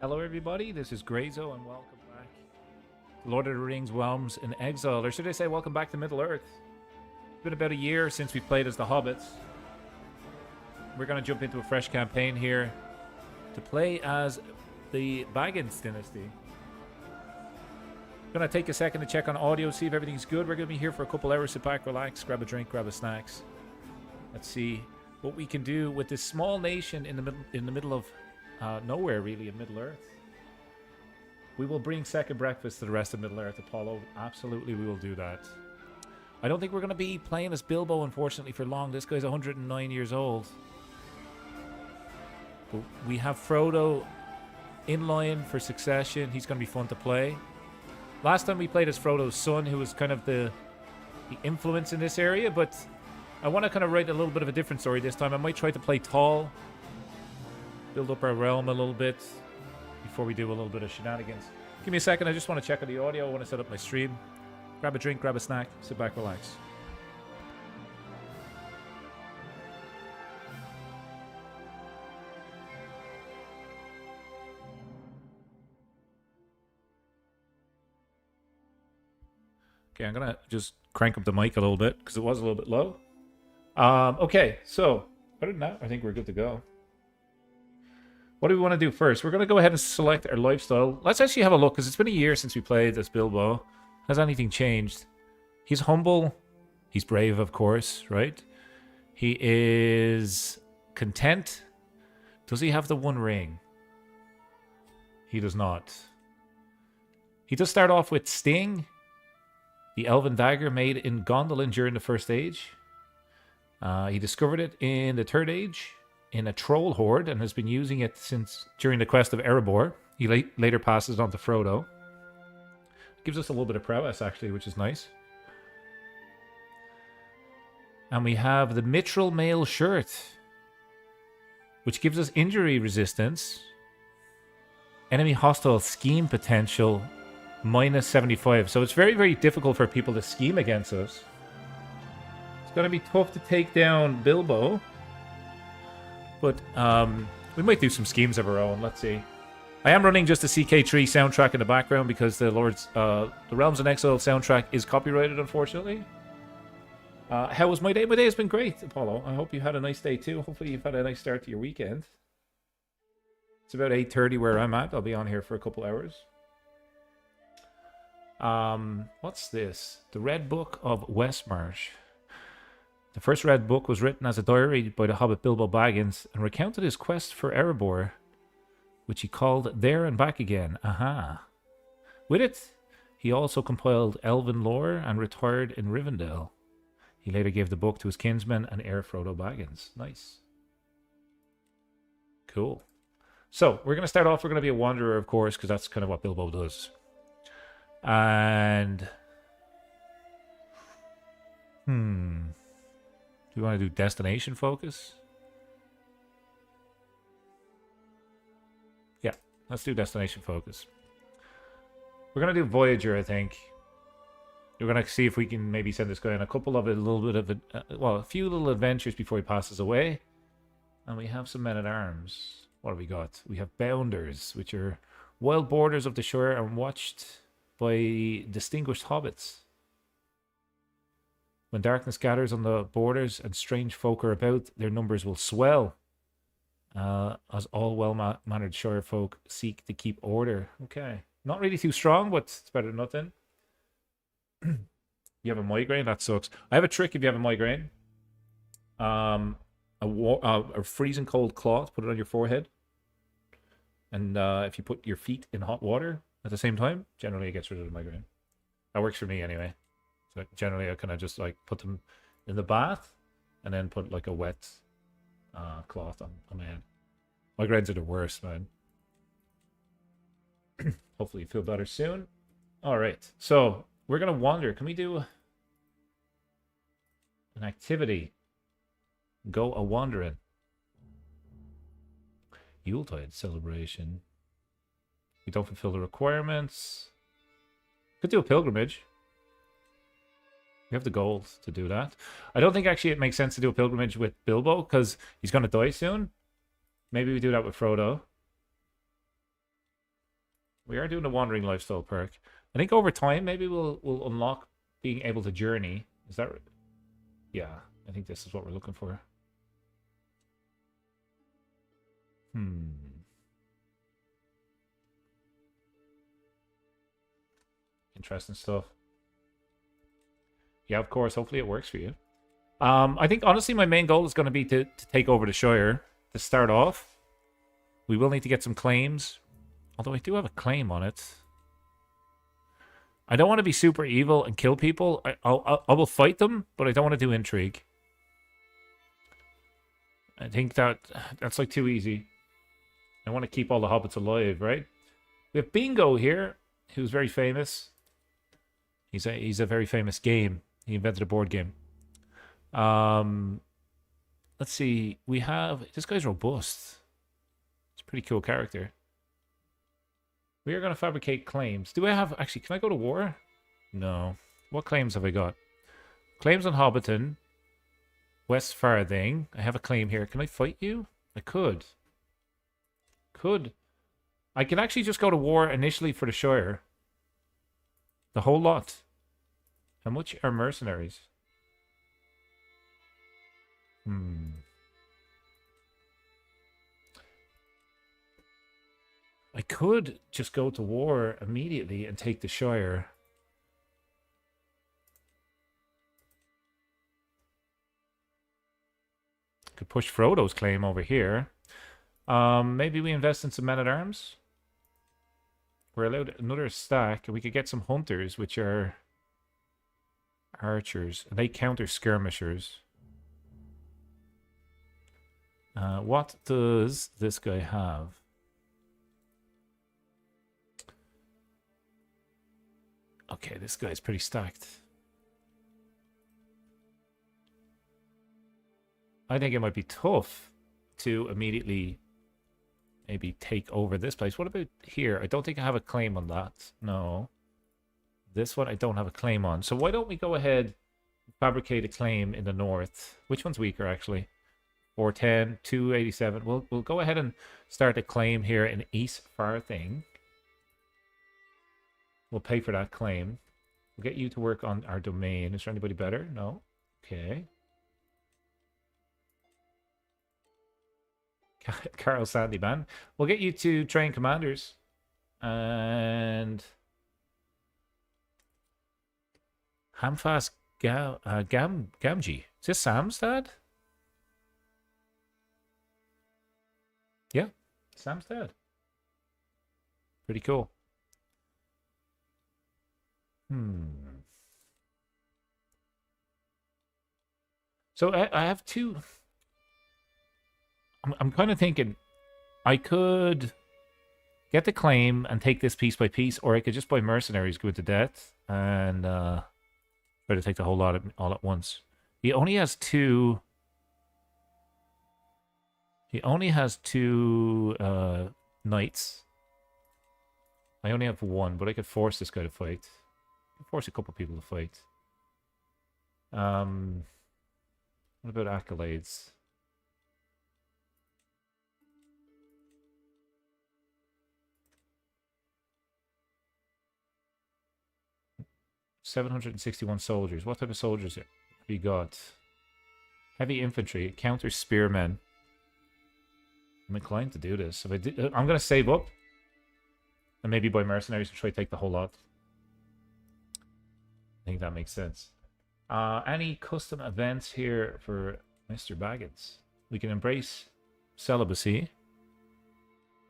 Hello everybody, this is Grayzo and welcome back to Lord of the Rings Realms in Exile, or should I say welcome back to Middle-earth. It's been about a year since we played as the Hobbits. We're going to jump into a fresh campaign here to play as the Baggins dynasty. Going to take a second to check on audio, see if everything's good. We're going to be here for a couple hours. Sit back, relax, grab a drink, grab a snacks. Let's see what we can do with this small nation in the middle of nowhere, really, in Middle-earth. We will bring second breakfast to the rest of Middle-earth, Apollo. Absolutely, we will do that. I don't think we're going to be playing as Bilbo, unfortunately, for long. This guy's 109 years old. But we have Frodo in line for succession. He's going to be fun to play. Last time we played as Frodo's son, who was kind of the influence in this area, but I want to kind of write a little bit of a different story this time. I might try to play tall, build up our realm a little bit before we do a little bit of shenanigans. Give me a second. I just want to check on the audio. I want to set up my stream. Grab a drink, grab a snack, sit back, relax. Okay, I'm going to just crank up the mic a little bit because it was a little bit low. Okay, so other than that, I think we're good to go. What do we want to do first? We're going to go ahead and select our lifestyle. Let's actually have a look, because it's been a year since we played as Bilbo. Has anything changed? He's humble. He's brave, of course, right? He is content. Does he have the one ring? He does not. He does start off with Sting, the elven dagger made in Gondolin during the First Age. He discovered it in the Third Age in a troll horde and has been using it since during the quest of Erebor. He later passes it on to Frodo. Gives us a little bit of prowess, actually, which is nice. And we have the Mithril Mail Shirt, which gives us injury resistance, enemy hostile scheme potential minus 75. So it's very, very difficult for people to scheme against us. It's going to be tough to take down Bilbo. But we might do some schemes of our own. Let's see. I am running just a CK3 soundtrack in the background because the Realms in Exile soundtrack is copyrighted, unfortunately. How was my day? My day has been great, Apollo. I hope you had a nice day too. Hopefully you've had a nice start to your weekend. It's about 8:30 where I'm at. I'll be on here for a couple hours. What's this? The Red Book of Westmarch. The first Red Book was written as a diary by the Hobbit Bilbo Baggins and recounted his quest for Erebor, which he called There and Back Again. Aha. With it, he also compiled elven lore and retired in Rivendell. He later gave the book to his kinsman and heir Frodo Baggins. Nice. Cool. So, we're going to start off, we're going to be a wanderer, of course, because that's kind of what Bilbo does. And... Do we want to do destination focus? Yeah, let's do destination focus. We're going to do Voyager, I think. We're going to see if we can maybe send this guy on a few little adventures before he passes away. And we have some men-at-arms. What have we got? We have Bounders, which are wild borders of the Shire and watched by distinguished hobbits. When darkness gathers on the borders and strange folk are about, their numbers will swell. As all well-mannered Shire folk seek to keep order. Okay. Not really too strong, but it's better than nothing. You have a migraine? That sucks. I have a trick if you have a migraine. A freezing cold cloth, put it on your forehead. And if you put your feet in hot water at the same time, generally it gets rid of the migraine. That works for me anyway. So generally I kind of just like put them in the bath and then put like a wet cloth on my head. Migraines are the worst, man. Hopefully you feel better soon. Alright, so we're going to wander. Can we do an activity? Go a wandering. Yuletide celebration. We don't fulfill the requirements. Could do a pilgrimage. We have the gold to do that. I don't think actually it makes sense to do a pilgrimage with Bilbo because he's going to die soon. Maybe we do that with Frodo. We are doing a wandering lifestyle perk. I think over time maybe we'll unlock being able to journey. Is that right? Yeah, I think this is what we're looking for. Interesting stuff. Yeah, of course. Hopefully it works for you. I think, honestly, my main goal is going to be to take over the Shire to start off. We will need to get some claims. Although I do have a claim on it. I don't want to be super evil and kill people. I will fight them, but I don't want to do intrigue. I think that's like too easy. I want to keep all the hobbits alive, right? We have Bingo here, who's very famous. He's a very famous game. He invented a board game. Let's see. We have this guy's robust. It's a pretty cool character. We are going to fabricate claims. Do I have... Actually, can I go to war? No. What claims have I got? Claims on Hobbiton. West Farthing. I have a claim here. Can I fight you? I could. I can actually just go to war initially for the Shire. The whole lot. How much are mercenaries? I could just go to war immediately and take the Shire. Could push Frodo's claim over here. Maybe we invest in some men-at-arms. We're allowed another stack, and we could get some hunters, which are archers, and they counter skirmishers. What does this guy have? Okay, this guy's pretty stacked. I think it might be tough to immediately maybe take over this place. What about here? I don't think I have a claim on that. No. This one I don't have a claim on. So why don't we go ahead and fabricate a claim in the north? Which one's weaker, actually? 410, 287. We'll go ahead and start a claim here in East Farthing. We'll pay for that claim. We'll get you to work on our domain. Is there anybody better? No? Okay. Carl Sandyman. We'll get you to train commanders. And... Hamfast Gamgee. Is this Sam's dad? Yeah, Sam's dad. Pretty cool. So I have two... I'm kind of thinking I could get the claim and take this piece by piece, or I could just buy mercenaries, go into debt, and try to take the whole lot all at once. He only has two... He only has two knights. I only have one, but I could force this guy to fight. Force a couple people to fight. What about accolades? $761 soldiers. What type of soldiers have you got? Heavy infantry, counter spearmen. I'm inclined to do this. If I do, I'm going to save up and maybe buy mercenaries and try to take the whole lot. I think that makes sense. Any custom events here for Mr. Baggins? We can embrace celibacy.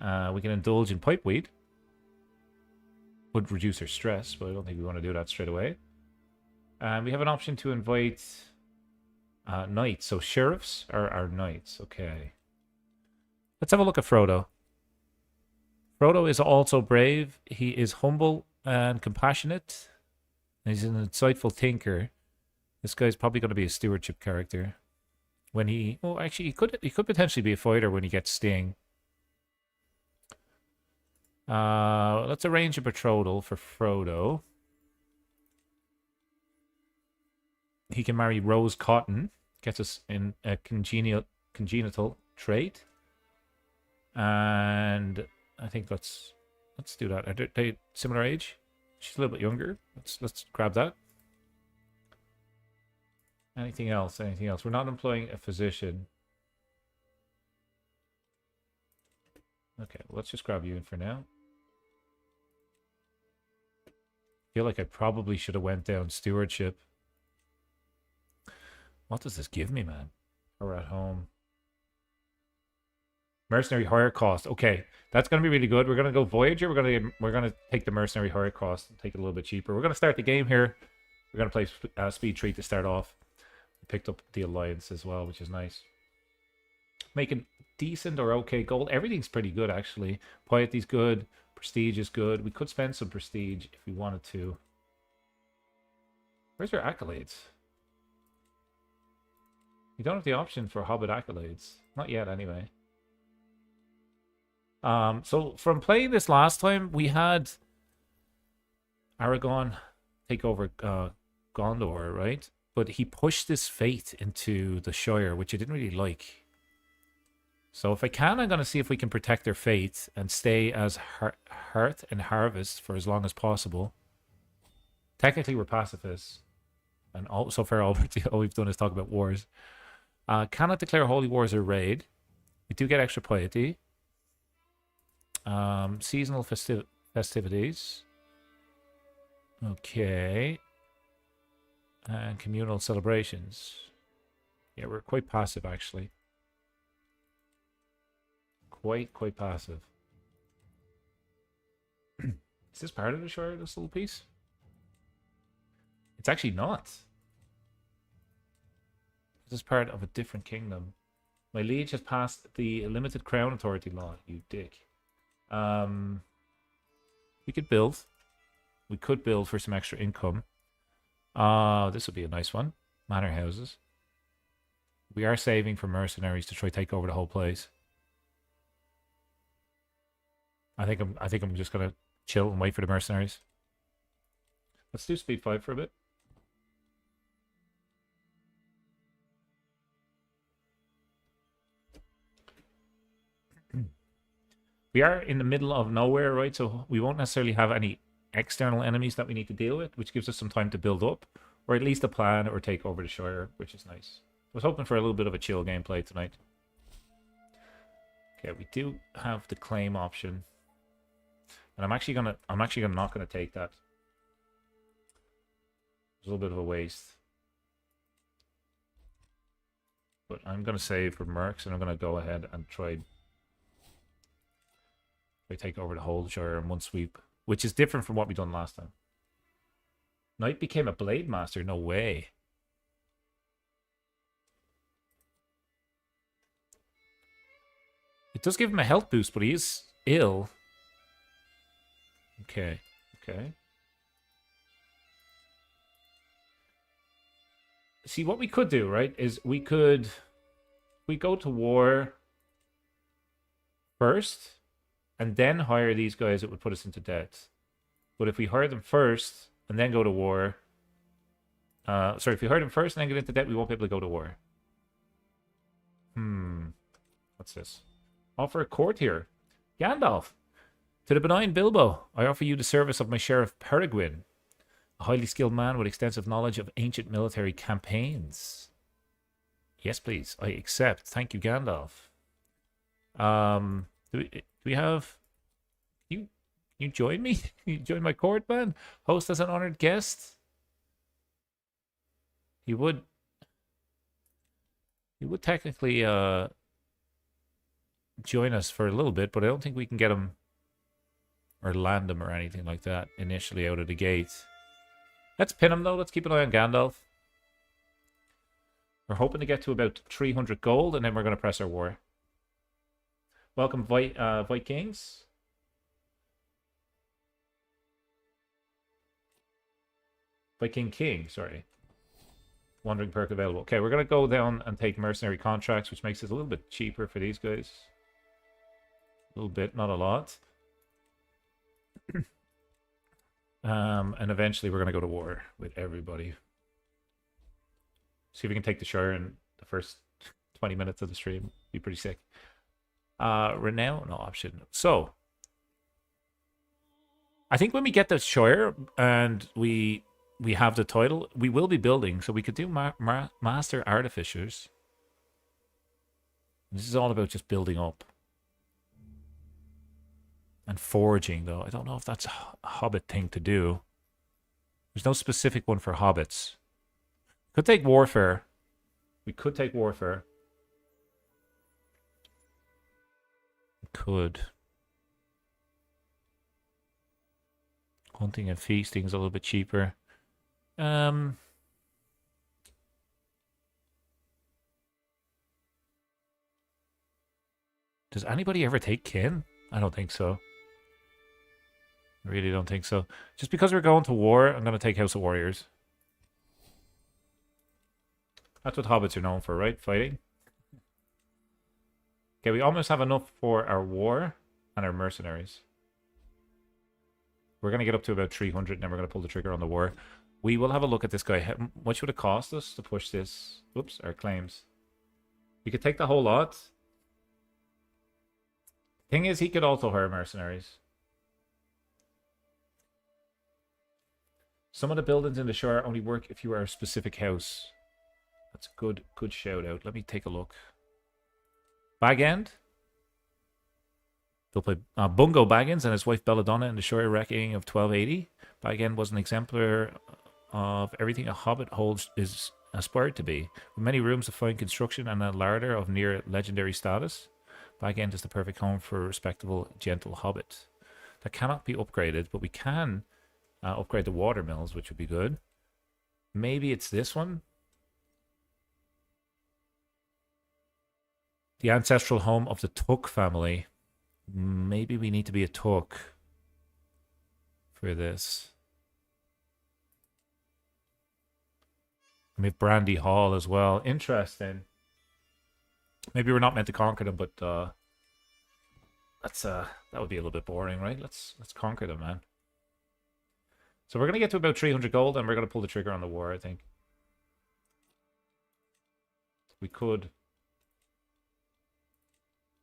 We can indulge in pipeweed. Would reduce our stress, but I don't think we want to do that straight away. We have an option to invite knights. So sheriffs are our knights. Okay. Let's have a look at Frodo. Frodo is also brave. He is humble and compassionate. He's an insightful thinker. This guy's probably going to be a stewardship character. When he... Well, actually, he could potentially be a fighter when he gets Sting. Let's arrange a betrothal for Frodo. He can marry Rose Cotton. Gets us in a congenital trait. And I think that's let's do that. Are they similar age? She's a little bit younger. Let's grab that. Anything else? Anything else? We're not employing a physician. Okay, well, let's just grab you in for now. I feel like I probably should have went down stewardship. What does this give me, man? We're at home. Mercenary hire cost. Okay, that's gonna be really good. We're gonna go Voyager. We're gonna take the mercenary hire cost and take it a little bit cheaper. We're gonna start the game here. We're gonna play speed 3 to start off. We picked up the alliance as well, which is nice. Making decent or okay gold. Everything's pretty good actually. Piety's good. Prestige is good. We could spend some prestige if we wanted to. Where's your accolades? You don't have the option for Hobbit accolades. Not yet, anyway. So from playing this last time, we had Aragon take over Gondor, right? But he pushed his fate into the Shire, which I didn't really like. So if I can, I'm going to see if we can protect their fate and stay as Hearth and Harvest for as long as possible. Technically, we're pacifists. And so far, all we've done is talk about wars. Cannot declare holy wars or raid. We do get extra piety. Seasonal festivities. Okay. And communal celebrations. Yeah, we're quite passive, actually. Quite passive. Is this part of the Shire, this little piece? It's actually not. This is part of a different kingdom. My liege has passed the limited crown authority law, you dick. We could build. We could build for some extra income. This would be a nice one. Manor houses. We are saving for mercenaries to try take over the whole place. I think I'm just gonna chill and wait for the mercenaries. Let's do speed 5 for a bit. We are in the middle of nowhere, right? So we won't necessarily have any external enemies that we need to deal with, which gives us some time to build up, or at least a plan or take over the Shire, which is nice. I was hoping for a little bit of a chill gameplay tonight. Okay, we do have the claim option. And I'm actually not gonna take that. It's a little bit of a waste. But I'm gonna save for mercs and I'm gonna go ahead and try take over the whole Shire in one sweep, which is different from what we done last time. Knight became a blade master. No way. It does give him a health boost, but he is ill. Okay. See, what we could do, right, is we go to war first and then hire these guys, it would put us into debt. But if we hire them first and then go to war... sorry, if we hire them first and then get into debt, we won't be able to go to war. What's this? Offer a court here. Gandalf. To the benign Bilbo, I offer you the service of my Sheriff Peregrine, a highly skilled man with extensive knowledge of ancient military campaigns. Yes, please. I accept. Thank you, Gandalf. Do we have... You join me? You join my court, man? Host as an honored guest? He would technically join us for a little bit, but I don't think we can get him or land him or anything like that initially out of the gate. Let's pin him though. Let's keep an eye on Gandalf. We're hoping to get to about 300 gold and then we're going to press our war. Welcome, Vikings. Viking King, sorry. Wandering perk available. Okay, we're going to go down and take mercenary contracts, which makes it a little bit cheaper for these guys. A little bit, not a lot. And eventually we're going to go to war with everybody. See if we can take the Shire in the first 20 minutes of the stream. Be pretty sick. Renown, no option. So, I think when we get the Shire and we have the title, we will be building. So we could do Master Artificers. This is all about just building up. And foraging, though. I don't know if that's a Hobbit thing to do. There's no specific one for Hobbits. Could take Warfare. We could take Warfare. We could. Hunting and feasting is a little bit cheaper. Does anybody ever take kin? I don't think so. I really don't think so. Just because we're going to war, I'm going to take House of Warriors. That's what Hobbits are known for, right? Fighting. Okay, we almost have enough for our war and our mercenaries. We're going to get up to about 300, and then we're going to pull the trigger on the war. We will have a look at this guy. What should it cost us to push this? Oops, our claims. We could take the whole lot. Thing is, he could also hire mercenaries. Some of the buildings in the Shire only work if you are a specific house. That's a good shout out. Let me take a look. Bag End. They'll play Bungo Baggins and his wife Belladonna in the Shire Wrecking of 1280. Bag End was an exemplar of everything a Hobbit holds is aspired to be. With many rooms of fine construction and a larder of near legendary status, Bag End is the perfect home for a respectable, gentle Hobbit. That cannot be upgraded, but we can upgrade the water mills, which would be good. Maybe it's this one. The ancestral home of the Tuck family. Maybe we need to be a Tuck for this. And we have Brandy Hall as well. Interesting. Maybe we're not meant to conquer them, but that would be a little bit boring, right? Let's conquer them, man. So we're gonna get to about 300 gold, and we're gonna pull the trigger on the war, I think. We could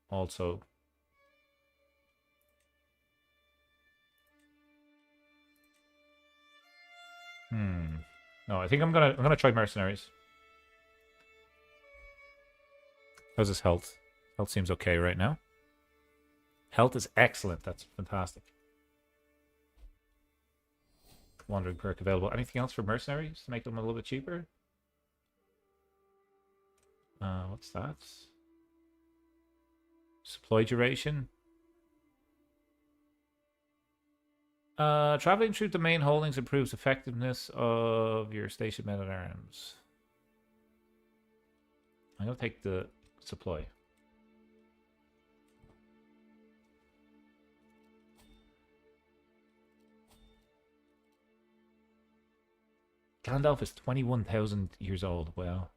also no, I think I'm gonna try mercenaries. How's his health? Health seems okay right now. Health is excellent. That's fantastic. Wandering perk available. Anything else for mercenaries to make them a little bit cheaper? What's that? Supply duration. Traveling through the main holdings improves effectiveness of your station men at arms. I'm gonna take the supply. Gandalf is 21,000 years old. Wow.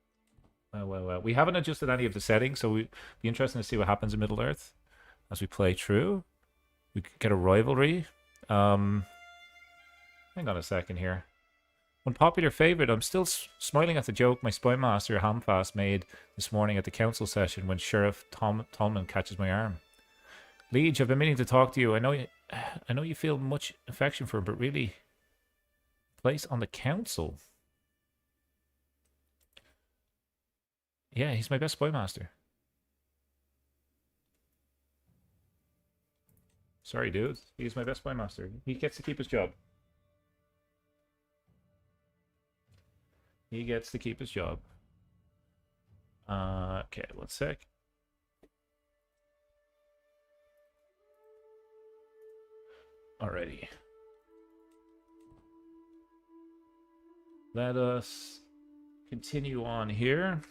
Well. We haven't adjusted any of the settings, so we'd be interesting to see what happens in Middle-earth as we play through. We could get a rivalry. Hang on a second here. One popular favorite. I'm still smiling at the joke my spy master Hamfast made this morning at the council session when Sheriff Tolman catches my arm. Liege, I've been meaning to talk to you. I know you feel much affection for him, but really, place on the council. Yeah, he's my best spy master. Sorry, dude. He's my best spy master. He gets to keep his job. He gets to keep his job. Okay, 1 sec. Alrighty. Let us continue on here.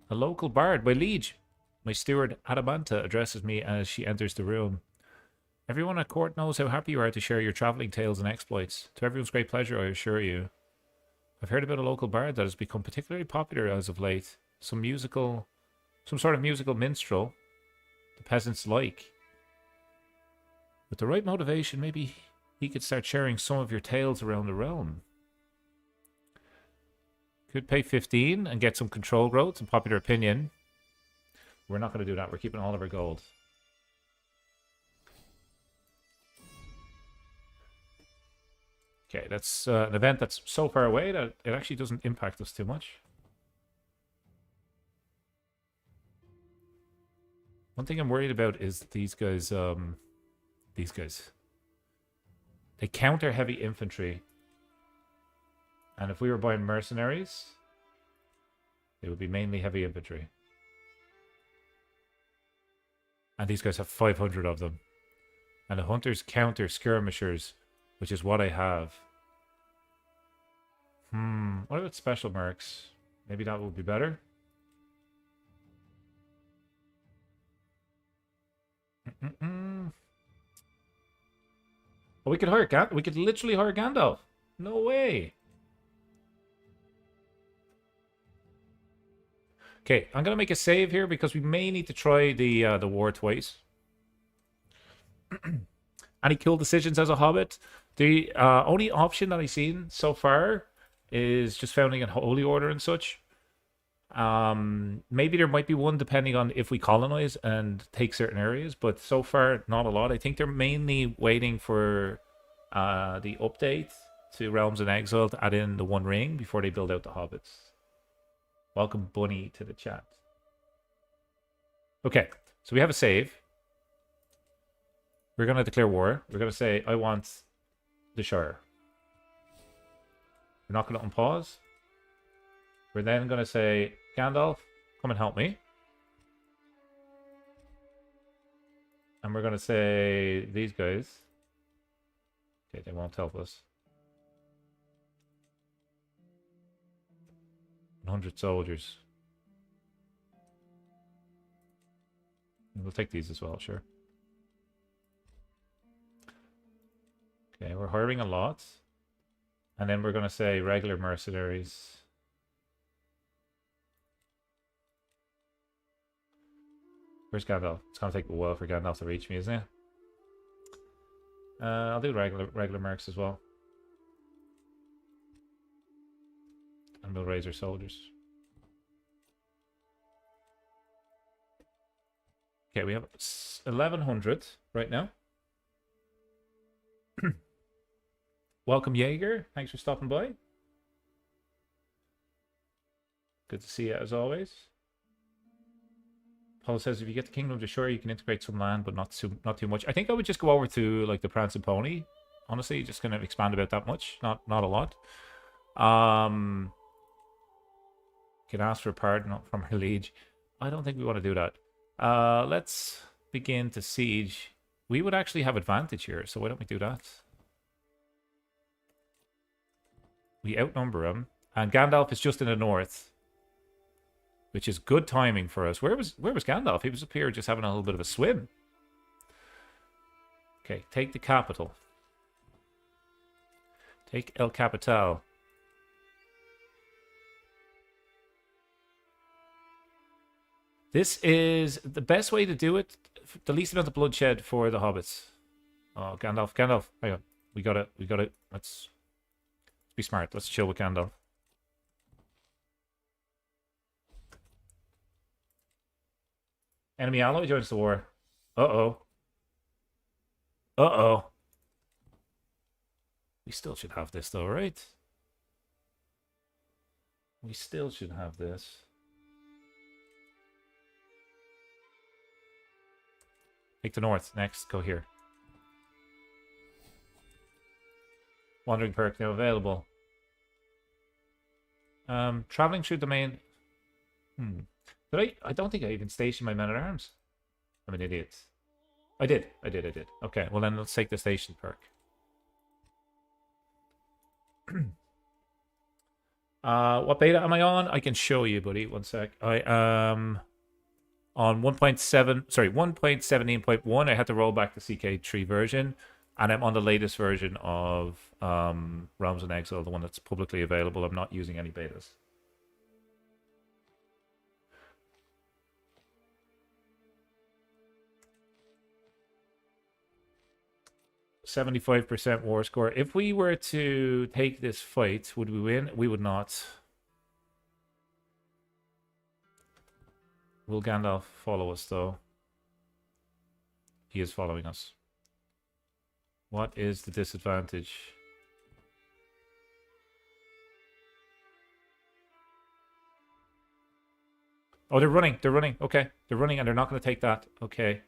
A local bard by Liege. My steward Adamanta addresses me as she enters the room. Everyone at court knows how happy you are to share your travelling tales and exploits. To everyone's great pleasure, I assure you. I've heard about a local bard that has become particularly popular as of late. Some sort of musical minstrel the peasants like. With the right motivation, maybe he could start sharing some of your tales around the realm. Could pay 15 and get some control growth and popular opinion. We're not going to do that. We're keeping all of our gold. Okay, that's an event that's so far away that it actually doesn't impact us too much. One thing I'm worried about is these guys. These guys. They counter heavy infantry. And if we were buying mercenaries, it would be mainly heavy infantry. And these guys have 500 of them. And the hunters counter skirmishers, which is what I have. What about special mercs? Maybe that would be better. Oh, we could hire we could literally hire Gandalf. No way. Okay, I'm gonna make a save here because we may need to try the war twice. Any cool decisions as a Hobbit? The only option that I've seen so far is just founding a holy order and such. Maybe there might be one depending on if we colonize and take certain areas, but so far not a lot. I think they're mainly waiting for the update to Realms in Exile to add in the One Ring before they build out the Hobbits. Welcome Bunny to the chat. Okay, so we have a save. We're going to declare war. We're going to say, I want the Shire. We're not going to unpause. We're then going to say, Gandalf, come and help me. And we're going to say, these guys. Okay, they won't help us. 100 soldiers. We'll take these as well, sure. Okay, we're hiring a lot. And then we're going to say regular mercenaries. Where's Gandalf? It's going to take a while for Gandalf to reach me, isn't it? I'll do regular mercs as well. And we'll raise our soldiers. Okay, we have 1,100 right now. Welcome, Jaeger. Thanks for stopping by. Good to see you as always. Paul says if you get the Kingdom of Shire, you can integrate some land, but not too much. I think I would just go over to like the Prancing Pony. Honestly, just kind of expand about that much. Not a lot. Can ask for pardon from her liege. I don't think we want to do that. Let's begin to siege. We would actually have advantage here, so why don't we do that? We outnumber him, and Gandalf is just in the north, which is good timing for us. Where was Gandalf? He was up here just having a little bit of a swim. Okay, take the capital. Take El Capital. This is the best way to do it. The least amount of bloodshed for the hobbits. Oh, Gandalf. Hang on. We got it. Let's be smart. Let's chill with Gandalf. Enemy ally joins the war. Uh-oh. We still should have this though, right? We still should have this. Take the north. Next, go here. Wandering perk now available. Traveling through the main... I don't think I even stationed my men-at-arms. I'm an idiot. I did. Okay, well then let's take the station perk. What beta am I on? I can show you, buddy. One sec. I am on 1.17.1. I had to roll back the CK3 version, and I'm on the latest version of Realms in Exile, the one that's publicly available. I'm not using any betas. %75% war score. If we were to take this fight, would we win? We would not. Will Gandalf follow us, though? He is following us. What is the disadvantage? Oh, they're running. They're running. Okay. They're running and they're not going to take that. Okay.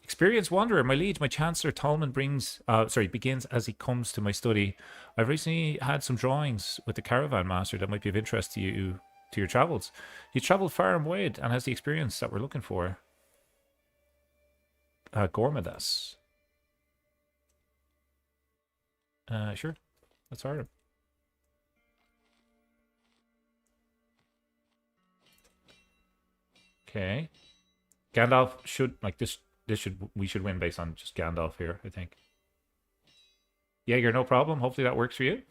Experienced Wanderer, my liege, my Chancellor Tolman begins as he comes to my study. I've recently had some drawings with the Caravan Master that might be of interest to you, to your travels. He's travelled far and wide and has the experience that we're looking for. Gormadas. Sure. Let's hire him. Okay. Gandalf should, like, we should win based on just Gandalf here, I think. Jaeger, no problem. Hopefully that works for you.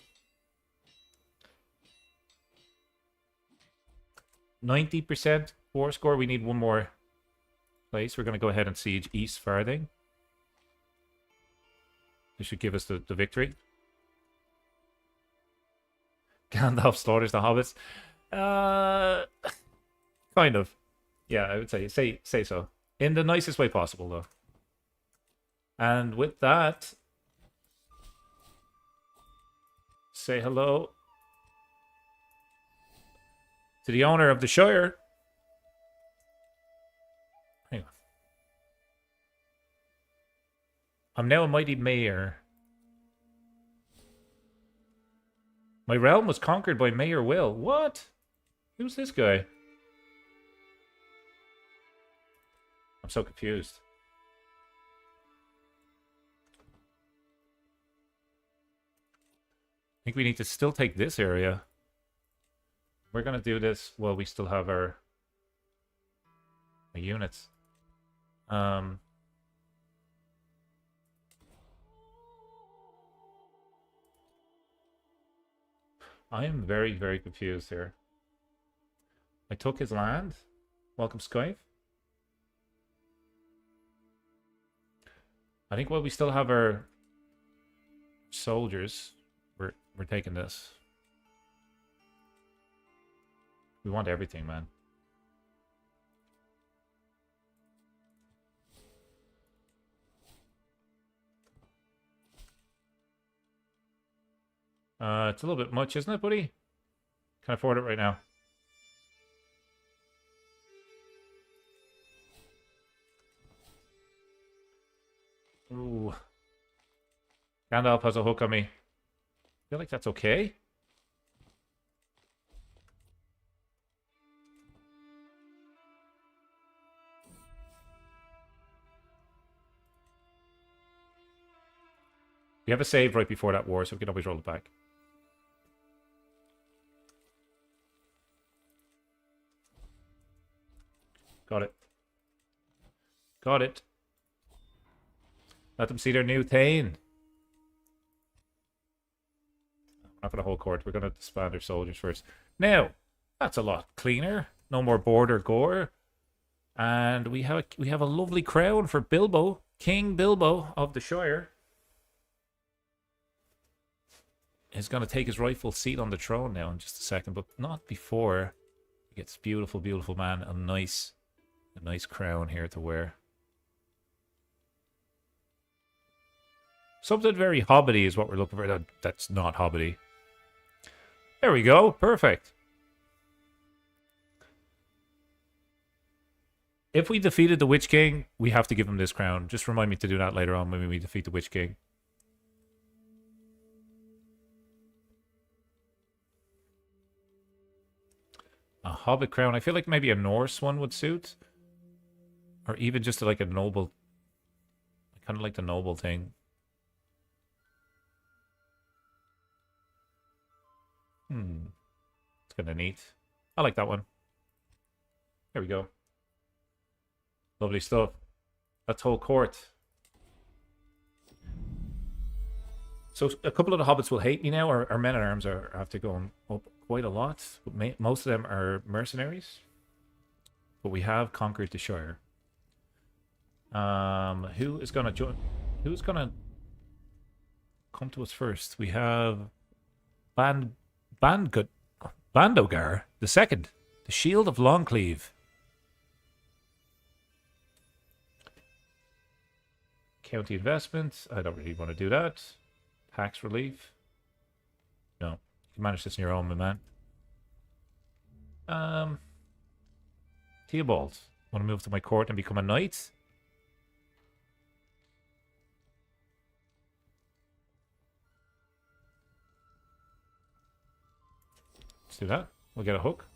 90% war score. We need one more place. We're going to go ahead and siege East Farthing. This should give us the victory. Gandalf slaughters the hobbits. Kind of. Yeah, I would say so. In the nicest way possible, though. And with that, say hello to the owner of the Shire. Hang on. I'm now a mighty mayor. My realm was conquered by Mayor Will. What? Who's this guy? I'm so confused. I think we need to still take this area. We're going to do this while we still have our units. I am very, very confused here. I took his land. Welcome, Skype. I think while we still have our soldiers, we're taking this. We want everything, man. It's a little bit much, isn't it, buddy? Can't afford it right now. Ooh. Gandalf has a hook on me. I feel like that's okay. We have a save right before that war, so we can always roll it back. Got it. Got it. Let them see their new Thane. We're not going to hold court. We're going to disband our soldiers first. Now, that's a lot cleaner. No more border gore. And we have a lovely crown for Bilbo. King Bilbo of the Shire is going to take his rightful seat on the throne now in just a second, but not before he gets beautiful, beautiful man a nice crown here to wear. Something very hobbity is what we're looking for. That's not hobbity. There we go. Perfect. If we defeated the Witch King, we have to give him this crown. Just remind me to do that later on when we defeat the Witch King. A Hobbit crown. I feel like maybe a Norse one would suit. Or even just like a noble. I kind of like the noble thing. It's kind of neat. I like that one. There we go. Lovely stuff. Let's hold court. So a couple of the hobbits will hate me now. Our men-at-arms have to go up quite a lot. But most of them are mercenaries. But we have conquered the Shire. Who is going to join? Who's going to come to us first? We have Bandogar the Second, the Shield of Longcleave. County investments. I don't really want to do that. Tax relief. No, you can manage this on your own, my man. Theobald. Want to move to my court and become a knight? Let's do that. We'll get a hook.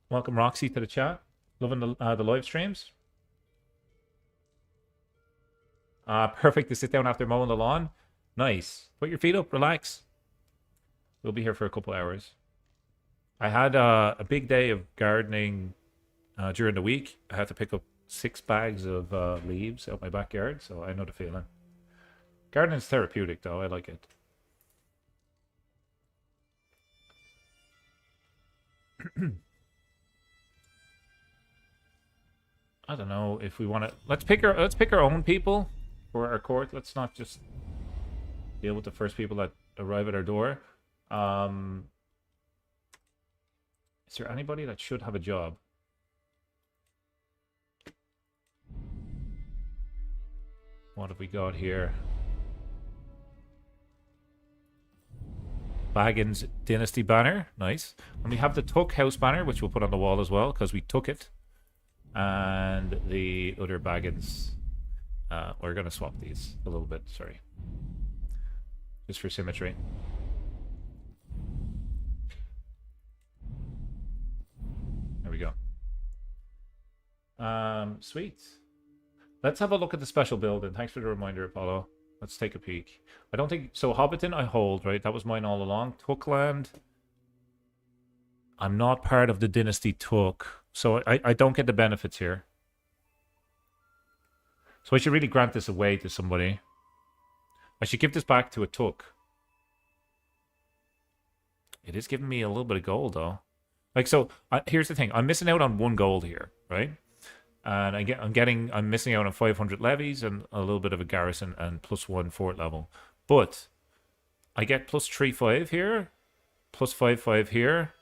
Welcome Roxy to the chat. Loving the live streams. Perfect to sit down after mowing the lawn. Nice. Put your feet up. Relax. We'll be here for a couple hours. I had a big day of gardening during the week. I had to pick up 6 bags of leaves out my backyard, so I know the feeling. Gardening's therapeutic, though. I like it. I don't know if we want to. Let's pick our own people for our court. Let's not just deal with the first people that arrive at our door. Is there anybody that should have a job? What have we got here? Baggins Dynasty banner. Nice. And we have the Tuck House banner, which we'll put on the wall as well, because we took it. And the other Baggins. We're going to swap these a little bit, sorry. Just for symmetry. There we go. Sweet. Let's have a look at the special build, and thanks for the reminder, Apollo. Let's take a peek. I don't think... So, Hobbiton, I hold, right? That was mine all along. Tuckland. I'm not part of the Dynasty Tuck, so I don't get the benefits here. So I should really grant this away to somebody. I should give this back to a Tuck. It is giving me a little bit of gold, though. Like, so, here's the thing. I'm missing out on 1 gold here, right? And I'm missing out on 500 levies and a little bit of a garrison and +1 fort level. But I get +3/5 here, +5/5 here,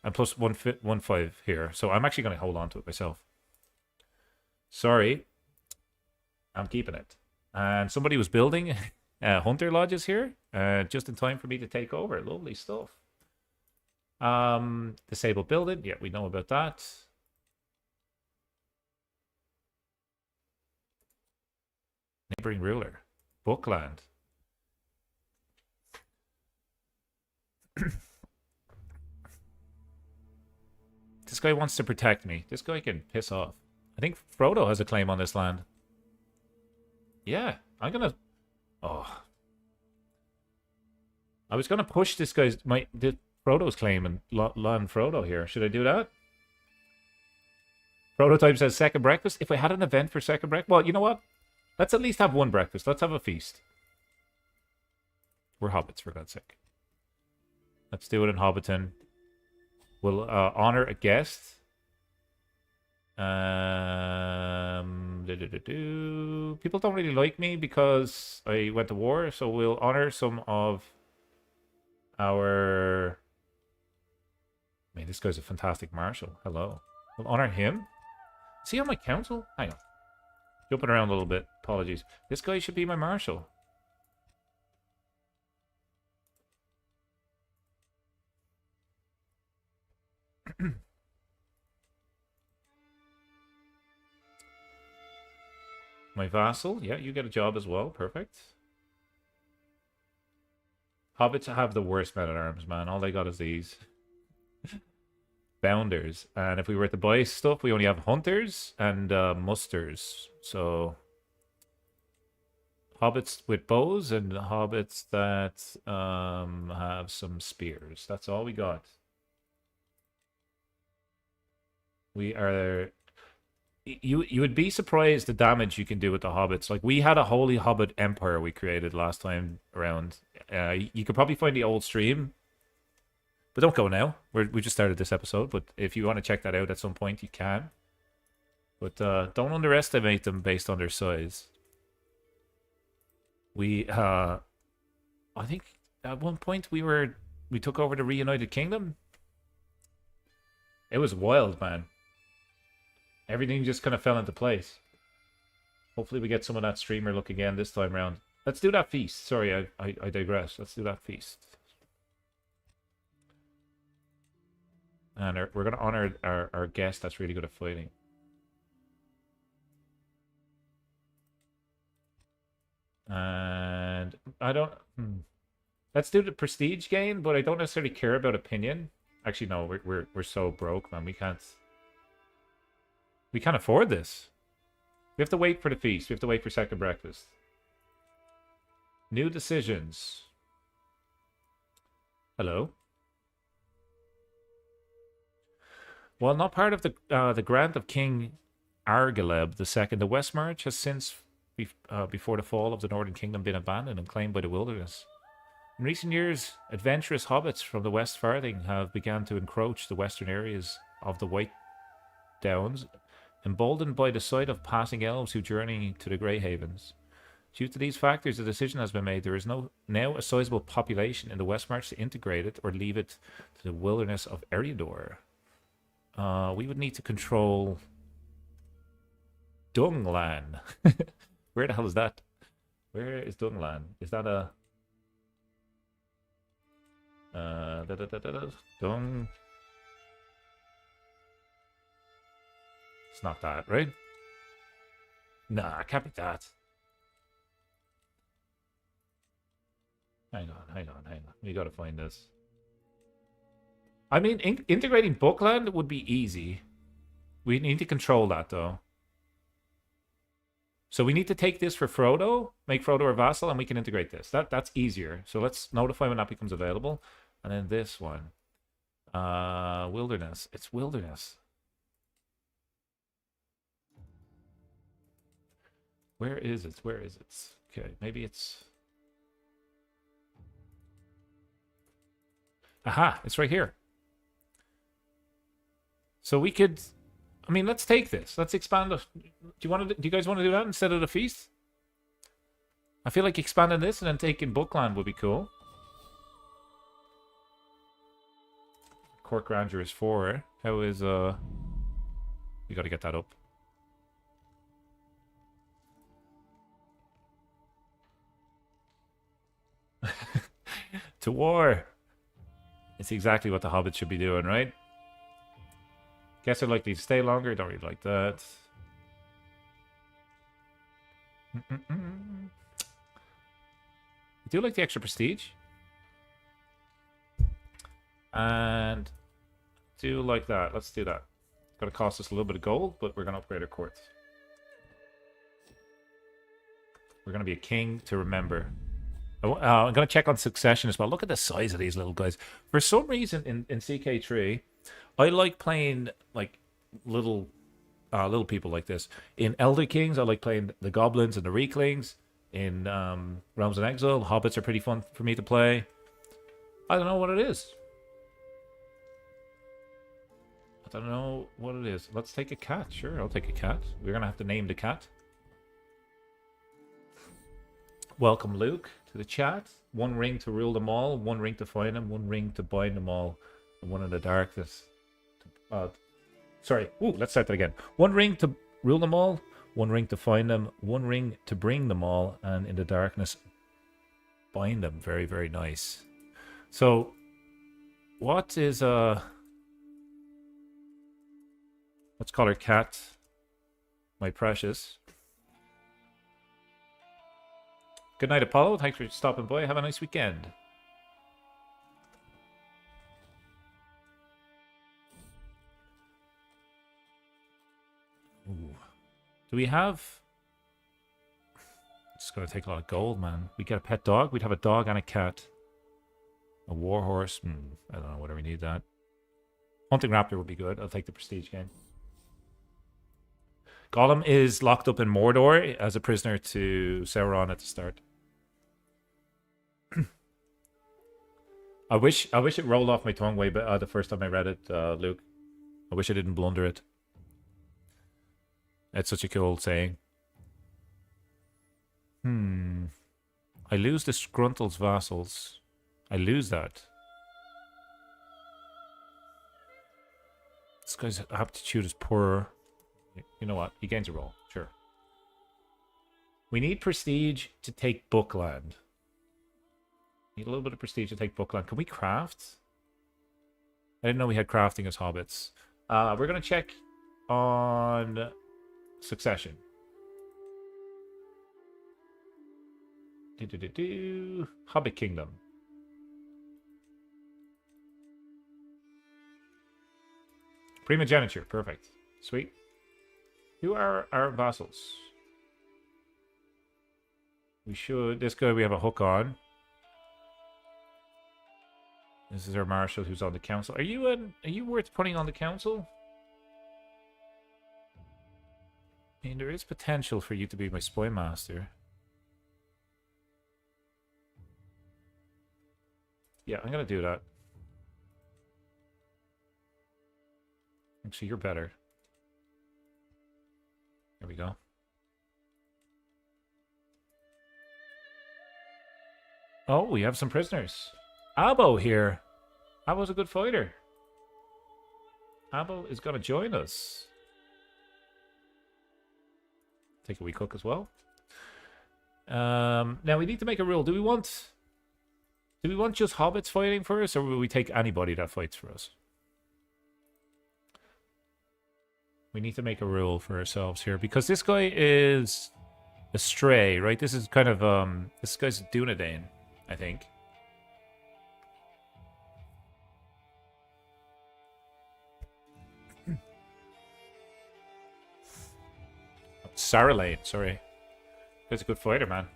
and +1/5 here. So I'm actually going to hold on to it myself. Sorry. I'm keeping it. And somebody was building hunter lodges here, just in time for me to take over. Lovely stuff. Disable building. Yeah, we know about that. Neighboring ruler. Bookland. This guy wants to protect me. This guy can piss off. I think Frodo has a claim on this land. Yeah, I'm gonna... Oh. I was gonna push this guy's... Frodo's claim and land Frodo here. Should I do that? Prototype says second breakfast. If I had an event for second breakfast... Well, you know what? Let's at least have 1 breakfast. Let's have a feast. We're hobbits, for God's sake. Let's do it in Hobbiton. We'll honor a guest. People don't really like me because I went to war, so we'll honor some of our... Man, this guy's a fantastic marshal. Hello. We'll honor him. Is he on my council? Hang on. Jumping around a little bit. Apologies. This guy should be my marshal. My vassal. Yeah, you get a job as well. Perfect. Hobbits have the worst men-at-arms, man. All they got is these. Bounders. And if we were to buy stuff, we only have hunters and musters. So hobbits with bows and hobbits that have some spears. That's all we got. We are... You would be surprised the damage you can do with the hobbits. Like, we had a holy hobbit empire we created last time around. You could probably find the old stream. But don't go now. We just started this episode. But if you want to check that out at some point, you can. But don't underestimate them based on their size. We, I think at one point we took over the Reunited Kingdom. It was wild, man. Everything just kind of fell into place. Hopefully we get some of that streamer look again this time around. Let's do that feast. Sorry, I digress. Let's do that feast. And we're going to honor our guest that's really good at fighting. And I don't... Let's do the prestige gain, but I don't necessarily care about opinion. Actually, no, we're so broke, man. We can't afford this. We have to wait for the feast. We have to wait for second breakfast. New decisions. Hello. While not part of the grant of King Argaleb II, the West March has since, before the fall of the Northern Kingdom, been abandoned and claimed by the wilderness. In recent years, adventurous hobbits from the West Farthing have begun to encroach the western areas of the White Downs, emboldened by the sight of passing elves who journey to the Grey Havens. Due to these factors, a decision has been made. There is now a sizable population in the West March to integrate it or leave it to the wilderness of Eriador. We would need to control Dunglan. Where the hell is that? Where is Dunglan? Is that a... Dung... It's not that, right? Nah, it can't be that. Hang on. We gotta find this. I mean, integrating Bookland would be easy. We need to control that, though. So we need to take this for Frodo, make Frodo our vassal, and we can integrate this. That's easier. So let's notify when that becomes available. And then this one. Wilderness. It's Wilderness. Where is it? Where is it? Okay, maybe it's... Aha, it's right here. So we could... I mean, let's take this. Let's expand it. Do you guys want to do that instead of the feast? I feel like expanding this and then taking Bookland would be cool. Court Grandeur is 4. How is we gotta get that up. To war. It's exactly what the Hobbits should be doing, right? Guess they're likely to stay longer. Don't really like that. I do like the extra prestige. And do like that. Let's do that. It's going to cost us a little bit of gold, but we're going to upgrade our courts. We're going to be a king to remember. I'm going to check on succession as well. Look at the size of these little guys. For some reason in CK3, I like playing like little people like this. In Elder Kings, I like playing the goblins and the Reeklings. In Realms in Exile, the Hobbits are pretty fun for me to play. I don't know what it is. I don't know what it is. Let's take a cat. Sure, I'll take a cat. We're going to have to name the cat. Welcome, Luke, to the chat. 1 ring to rule them all, 1 ring to find them, 1 ring to bind them all, and 1 in the darkness. Sorry. Ooh, let's start that again. 1 ring to rule them all, 1 ring to find them, 1 ring to bring them all, and in the darkness, bind them. Very, very nice. So, what is let's call her Cat, my precious. Good night, Apollo. Thanks for stopping by. Have a nice weekend. Ooh. Do we have... It's going to take a lot of gold, man. We get a pet dog. We'd have a dog and a cat. A war horse. I don't know whether we need that. Hunting raptor would be good. I'll take the prestige game. Gollum is locked up in Mordor as a prisoner to Sauron at the start. I wish it rolled off my tongue way the first time I read it, Luke. I wish I didn't blunder it. It's such a cool saying. I lose the Scruntle's vassals. I lose that. This guy's aptitude is poor. You know what? He gains a roll. Sure. We need prestige to take Bookland. Need a little bit of prestige to take Bookland. Can we craft I didn't know we had crafting as hobbits. We're going to check on succession. Hobbit Kingdom. Primogeniture. Perfect. Sweet. Who are our vassals? We should... This guy we have a hook on. This is our marshal who's on the council. Are you worth putting on the council? I mean, there is potential for you to be my spy master. Yeah, I'm gonna do that. Actually, you're better. There we go. Oh, we have some prisoners. Abo here. Abo's a good fighter. Abo is gonna join us. Take a wee cook as well. Now we need to make a rule. Do we want just hobbits fighting for us, or will we take anybody that fights for us? We need to make a rule for ourselves here, because this guy is a stray, right? This is kind of this guy's Dunedain, I think. Sarah sorry. He's a good fighter, man.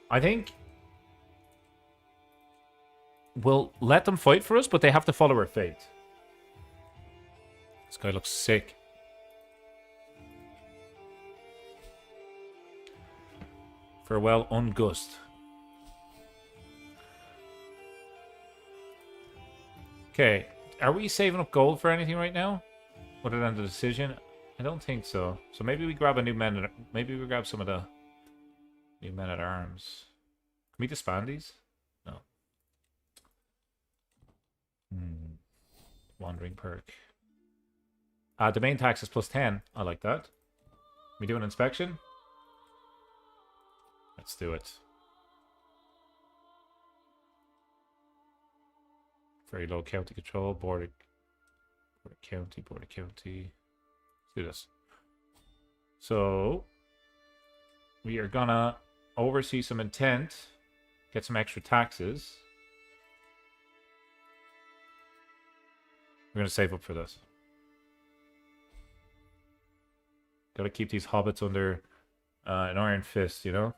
I think we'll let them fight for us, but they have to follow our fate. This guy looks sick. Farewell, Ungust. Okay, are we saving up gold for anything right now? Other than the decision? I don't think so. So maybe we grab a new men. Maybe we grab some of the new men at arms. Can we disband these? No. Wandering perk. Domain tax is +10. I like that. Can we do an inspection? Let's do it. Very low county control. Border county. Let's do this. So we are gonna oversee some intent, get some extra taxes. We're gonna save up for this. Gotta keep these hobbits under an iron fist, you know?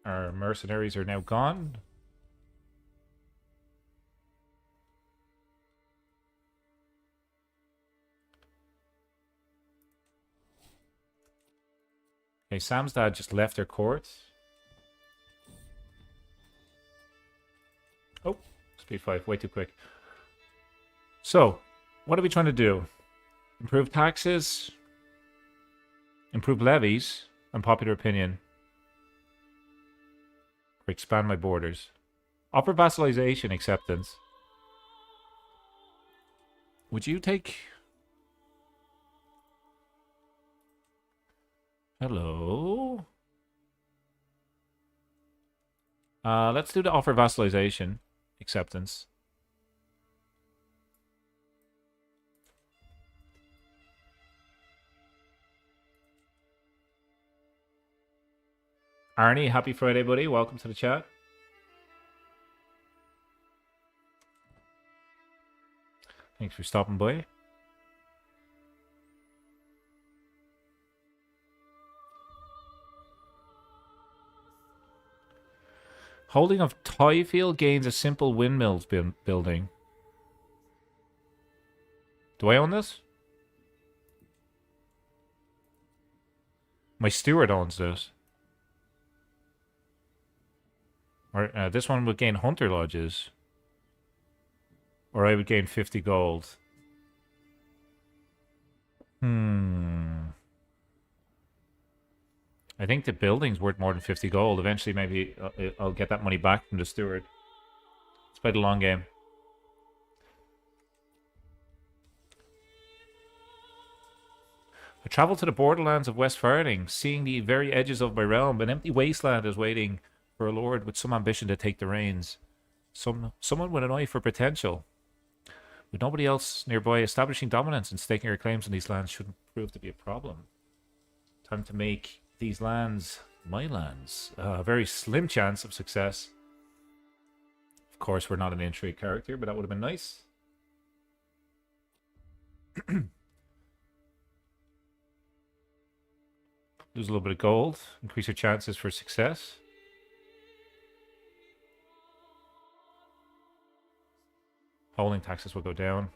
Our mercenaries are now gone. Okay, Sam's dad just left their court. Oh, speed 5, way too quick. So, what are we trying to do? Improve taxes, improve levies, and popular opinion. Or expand my borders. Offer vassalization acceptance. Would you take... Hello? Let's do the offer vassalization acceptance. Arnie, happy Friday, buddy. Welcome to the chat. Thanks for stopping by. Holding of Toyfield gains a simple windmills building. Do I own this? My steward owns this. Or this one would gain Hunter Lodges. Or I would gain 50 gold. I think the building's worth more than 50 gold. Eventually, maybe I'll get that money back from the steward. Let's play the long game. I travel to the borderlands of West Farthing, seeing the very edges of my realm. An empty wasteland is waiting for a lord with some ambition to take the reins. Someone with an eye for potential. With nobody else nearby, establishing dominance and staking our claims on these lands shouldn't prove to be a problem. Time to make these lands my lands. A very slim chance of success. Of course, we're not an intrigue character, but that would have been nice. Lose a little bit of gold. Increase your chances for success. Holding taxes will go down.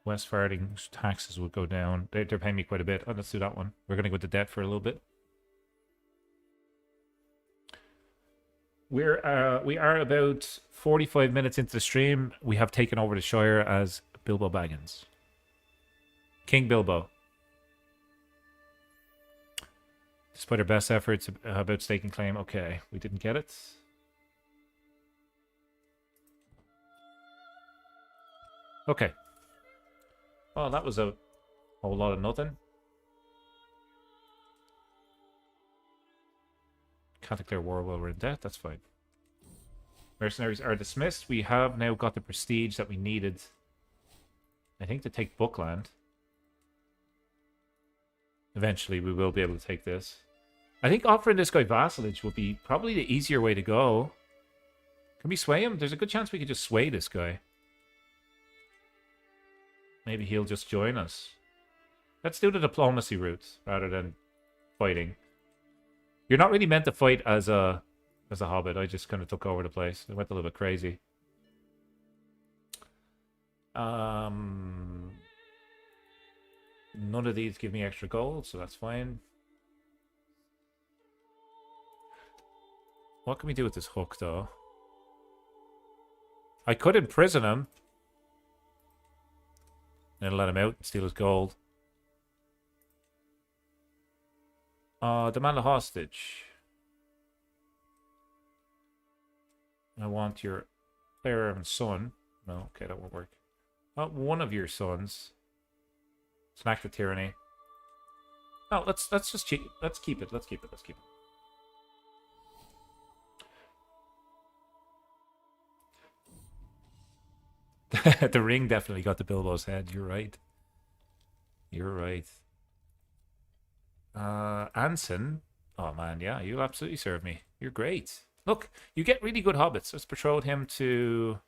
West Farthing's taxes will go down. They're paying me quite a bit. Oh, let's do that one. We're going to go to debt for a little bit. We are about 45 minutes into the stream. We have taken over the Shire as Bilbo Baggins. King Bilbo. Despite our best efforts about staking claim. Okay, we didn't get it. Okay. Well, that was a whole lot of nothing. Can't declare war while we're in debt. That's fine. Mercenaries are dismissed. We have now got the prestige that we needed, I think, to take Bookland. Eventually, we will be able to take this. I think offering this guy vassalage would be probably the easier way to go. Can we sway him? There's a good chance we could just sway this guy. Maybe he'll just join us. Let's do the diplomacy route rather than fighting. You're not really meant to fight as a hobbit. I just kind of took over the place. I went a little bit crazy. None of these give me extra gold, so that's fine. What can we do with this hook, though? I could imprison him. And let him out and steal his gold. Demand a hostage. I want your heir and son. No, okay, that won't work. One of your sons. It's an act of tyranny. No, let's just keep it. Let's keep it. The ring definitely got to Bilbo's head. You're right. You're right. Anson. Oh man, yeah, you'll absolutely serve me. You're great. Look, you get really good hobbits. Let's betroth him to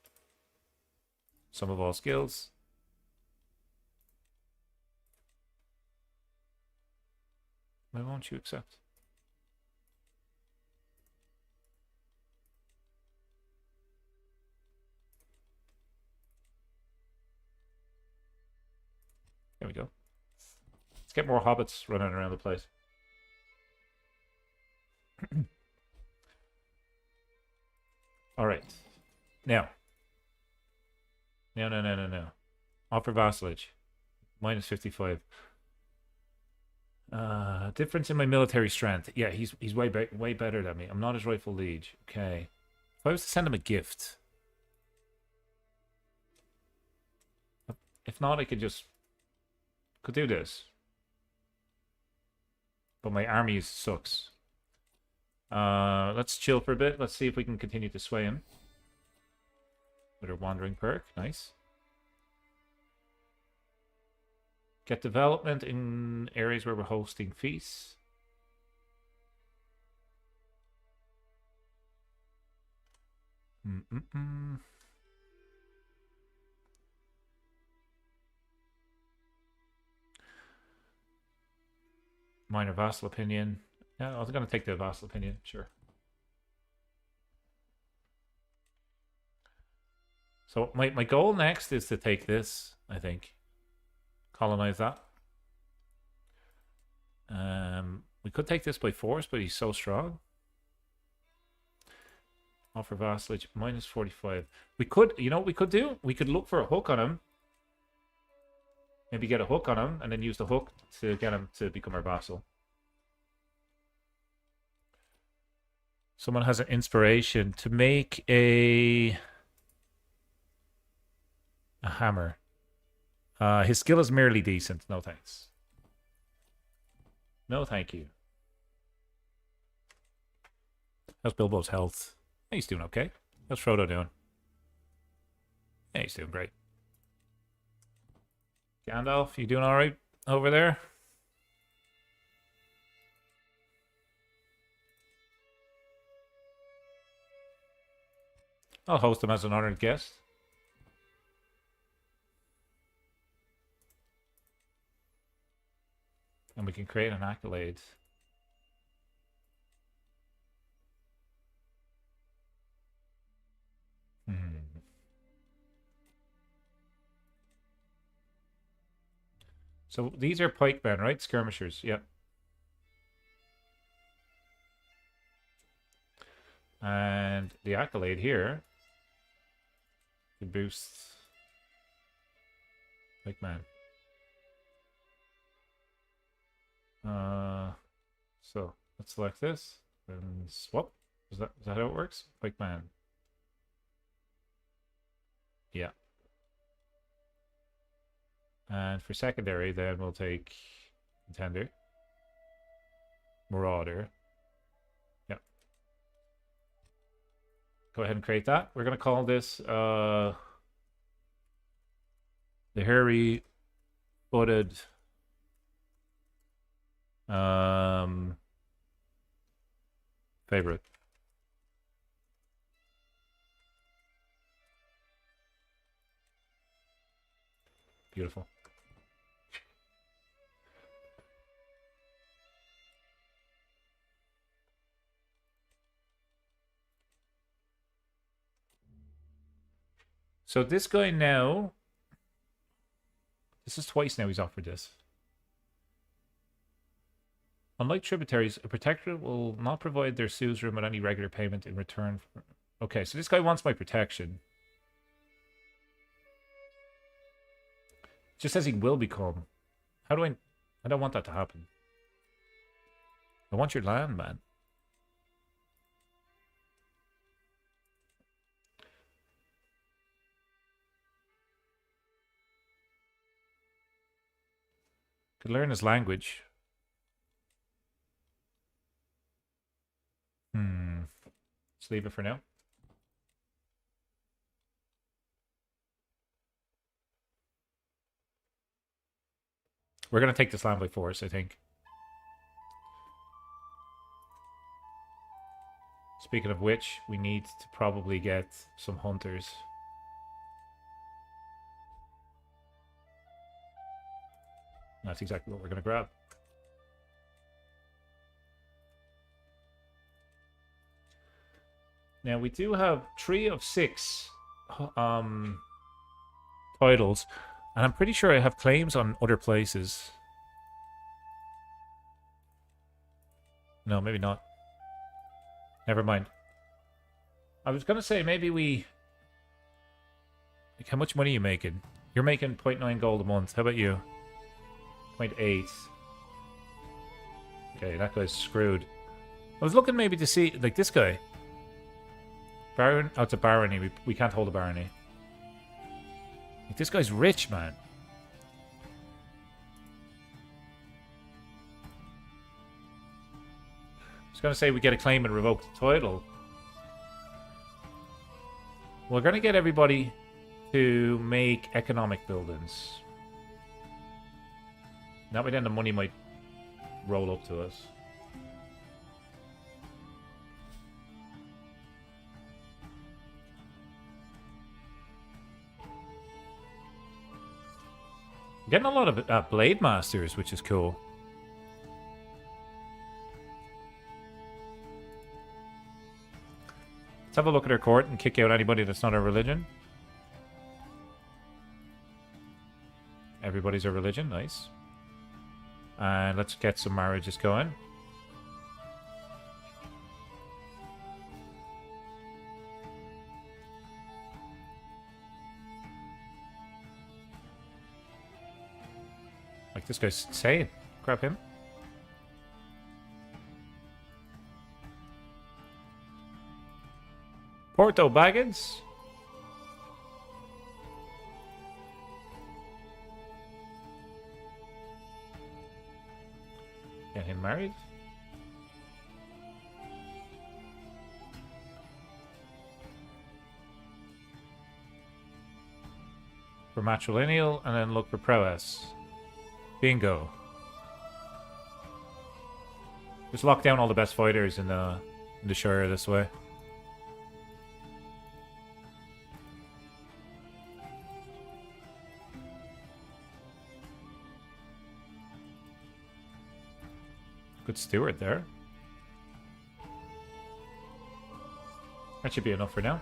some of all skills. Why won't you accept? There we go. Let's get more hobbits running around the place. All right. Now. No. Offer vassalage. Minus 55. Difference in my military strength. Yeah, he's way better than me. I'm not his rightful liege. Okay. If I was to send him a gift. If not, I could do this. But my army sucks. Let's chill for a bit. Let's see if we can continue to sway him. With our wandering perk. Nice. Get development in areas where we're hosting feasts. Minor vassal opinion. Yeah, I was going to take the vassal opinion. Sure. So my goal next is to take this, I think. Colonize that. We could take this by force, but he's so strong. Offer vassalage, minus 45. We could, you know what we could do? We could look for a hook on him. Maybe get a hook on him, and then use the hook to get him to become our vassal. Someone has an inspiration to make a hammer. His skill is merely decent. No thanks. No thank you. How's Bilbo's health? He's doing okay. How's Frodo doing? Yeah, he's doing great. Gandalf, you doing alright over there? I'll host him as an honored guest. And we can create an accolade. So these are pikemen, right? Skirmishers, yep. And the accolade here could boost pikeman. So let's select this and swap. Is that how it works? Pikeman. Yeah. And for secondary, then we'll take Contender. Marauder. Yep. Go ahead and create that. We're going to call this the hairy-footed favorite. Beautiful. So this guy now, this is twice now he's offered this. Unlike tributaries, a protector will not provide their suzerain with any regular payment in return for... Okay, so this guy wants my protection. It just says he will become. How do I don't want that to happen. I want your land, man. Could learn his language. Let's leave it for now. We're going to take this land by force, I think. Speaking of which, we need to probably get some hunters. That's exactly what we're going to grab. Now, we do have 3 of 6 titles, and I'm pretty sure I have claims on other places. No, maybe not. Never mind. I was going to say, maybe we... Like, how much money are you making? You're making 0.9 gold a month. How about you? 0.8. Okay, that guy's screwed. I was looking maybe to see, like, this guy. Baron? Oh, it's a barony. We can't hold a barony. Like, this guy's rich, man. I was going to say we get a claim and revoke the title. We're going to get everybody to make economic buildings. That way then the money might roll up to us. Getting a lot of Blade Masters, which is cool. Let's have a look at our court and kick out anybody that's not our religion. Everybody's our religion, nice. And let's get some marriages going. Like, this guy's insane. Grab him. Bilbo Baggins. married? For matrilineal, and then look for prowess. Bingo. Just lock down all the best fighters in the Shire this way. Good steward there. That should be enough for now.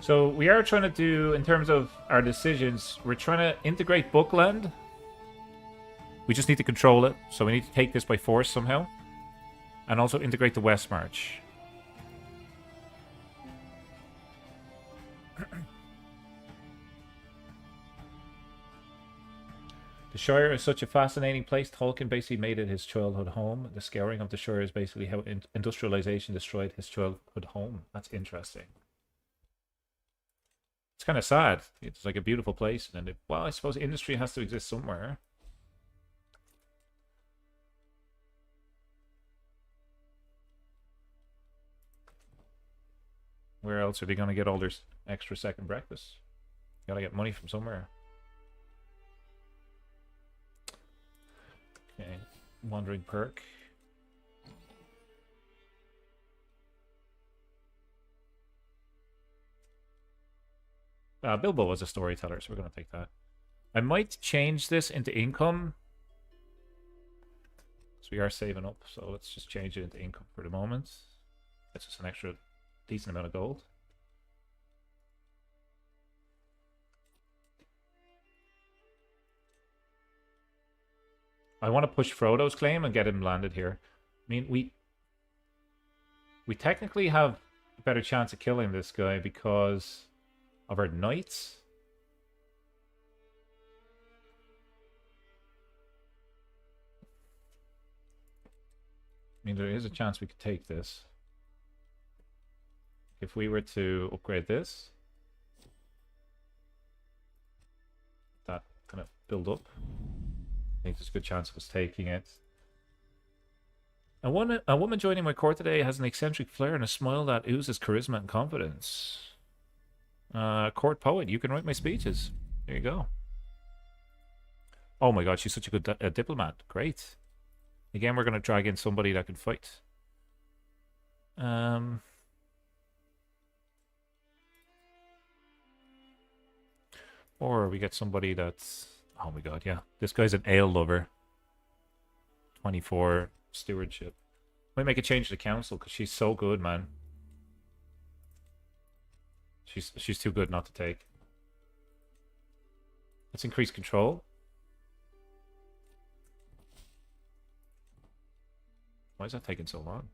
So we are trying to do, in terms of our decisions, we're trying to integrate Bookland. We just need to control it, so we need to take this by force somehow. And also integrate the West March. The Shire is such a fascinating place. Tolkien basically made it his childhood home. The scouring of the Shire is basically how industrialization destroyed his childhood home. That's interesting. It's kind of sad. It's like a beautiful place. And then, well, I suppose industry has to exist somewhere. Where else are they going to get all their extra second breakfast? Gotta get money from somewhere. Okay, wandering perk. Bilbo was a storyteller, so we're going to take that. I might change this into income. So we are saving up, so let's just change it into income for the moment. That's just an extra decent amount of gold. I want to push Frodo's claim and get him landed here. I mean, we technically have a better chance of killing this guy because of our knights. I mean, there is a chance we could take this. If we were to upgrade this, that kind of build up, I think there's a good chance of us taking it. A woman joining my court today has an eccentric flair and a smile that oozes charisma and confidence. Court poet, you can write my speeches. There you go. Oh my god, she's such a good diplomat. Great. Again, we're going to drag in somebody that can fight. Or we get somebody that's... Oh my god, yeah. This guy's an ale lover. 24 stewardship. Might make a change to the council because she's so good, man. She's too good not to take. Let's increase control. Why is that taking so long?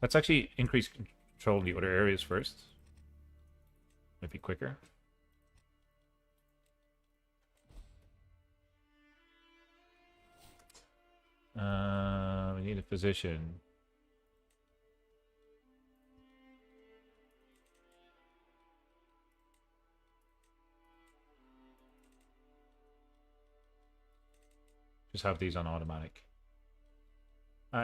Let's actually increase control in the other areas first. Might be quicker. We need a physician. Just have these on automatic.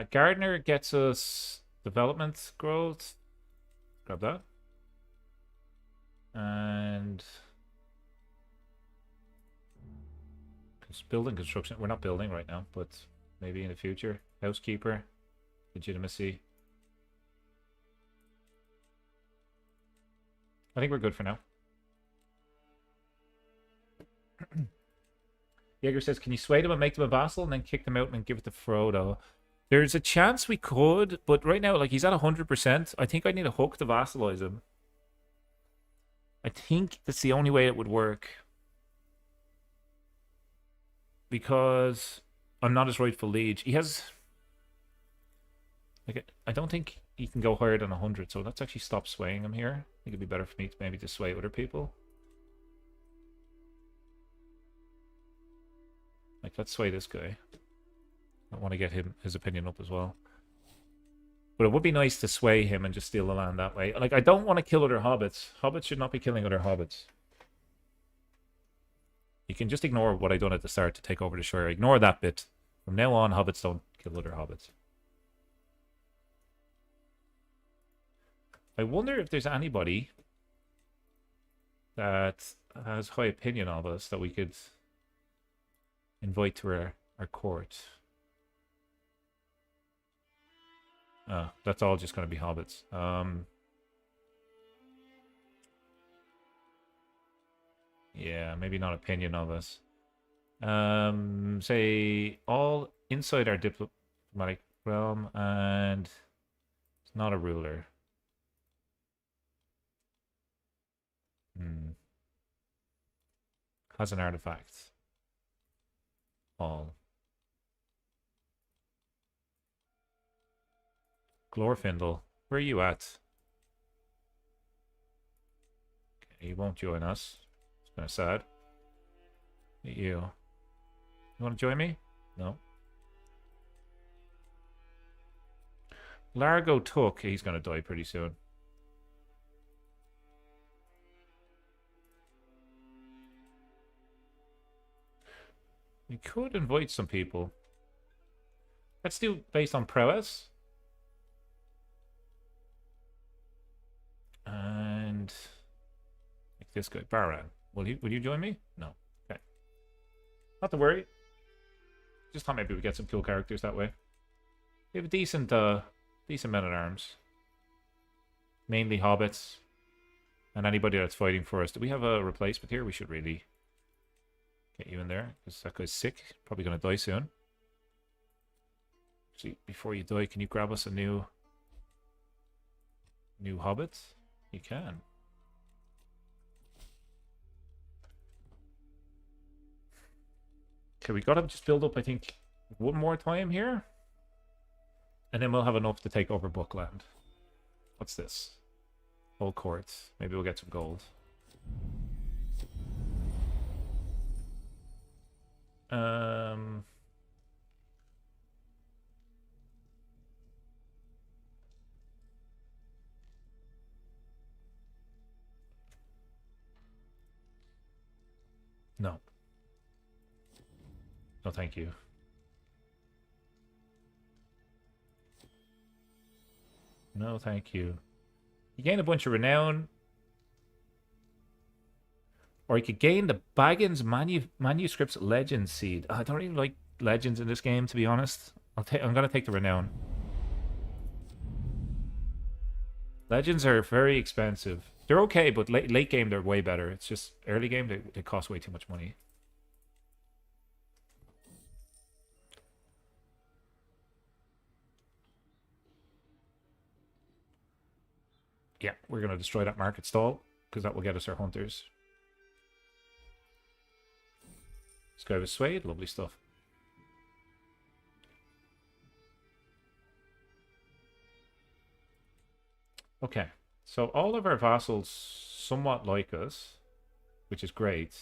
Gardener gets us development growth. Grab that. And building construction. We're not building right now, but maybe in the future. Housekeeper. Legitimacy. I think we're good for now. Jaeger says, can you sway them and make them a vassal and then kick them out and give it to Frodo? There's a chance we could, but right now, like, he's at 100%. I think I need a hook to vassalize him. I think that's the only way it would work. Because I'm not his rightful liege. He has... Like, I don't think he can go higher than 100, so let's actually stop swaying him here. I think it'd be better for me to maybe just sway other people. Like, let's sway this guy. I want to get his opinion up as well. But it would be nice to sway him and just steal the land that way. Like, I don't want to kill other hobbits. Hobbits should not be killing other hobbits. You can just ignore what I done at the start to take over the Shire. Ignore that bit. From now on, hobbits don't kill other hobbits. I wonder if there's anybody that has high opinion of us that we could invite to our court. That's all just going to be hobbits. Yeah, maybe not opinion of us. Say all inside our diplomatic realm, and it's not a ruler. Has an artifact. All. Glorfindel, where are you at? Okay, he won't join us. It's kind of sad. You want to join me? No. Largo Took. He's going to die pretty soon. We could invite some people. Let's do based on prowess. And like this guy, Baran. Will you join me? No. Okay. Not to worry. Just thought maybe we get some cool characters that way. We have a decent men at arms. Mainly hobbits. And anybody that's fighting for us. Do we have a replacement here? We should really get you in there, because that guy's sick. Probably gonna die soon. See, before you die, can you grab us a new hobbit? You can. Okay, we gotta just build up, I think, one more time here. And then we'll have enough to take over Bookland. What's this? Old Court. Maybe we'll get some gold. No. No, thank you. No, thank you. You gain a bunch of renown. Or you could gain the Baggins Manuscripts Legend Seed. I don't even like legends in this game, to be honest. I'm going to take the renown. Legends are very expensive. They're okay, but late game they're way better. It's just early game they cost way too much money. Yeah, we're going to destroy that market stall, because that will get us our hunters. This guy was swayed. Lovely stuff. Okay. So all of our vassals somewhat like us, which is great.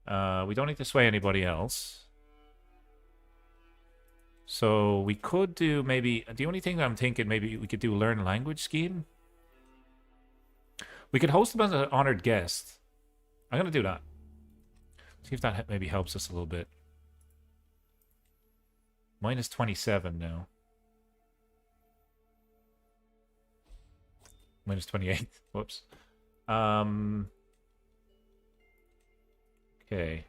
We don't need to sway anybody else. So we could do maybe... The only thing that I'm thinking, maybe we could do learn language scheme. We could host them as an honored guest. I'm going to do that. See if that maybe helps us a little bit. Minus 27 now. Minus 28. Whoops. Okay.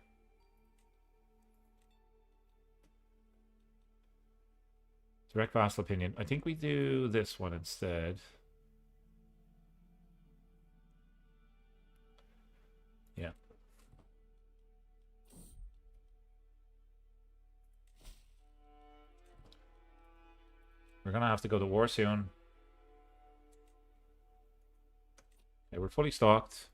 Direct vassal opinion. I think we do this one instead. Yeah. We're gonna have to go to war soon. Okay, we're fully stocked.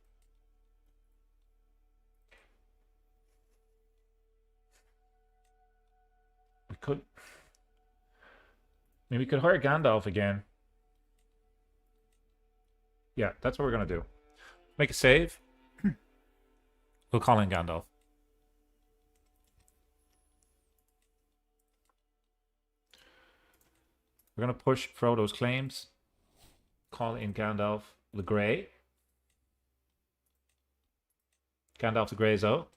We could... I mean, we could hire Gandalf again. Yeah, that's what we're gonna do. Make a save. We'll call in Gandalf. We're going to push Frodo's claims. Call in Gandalf the Grey. Gandalf the Grey is out.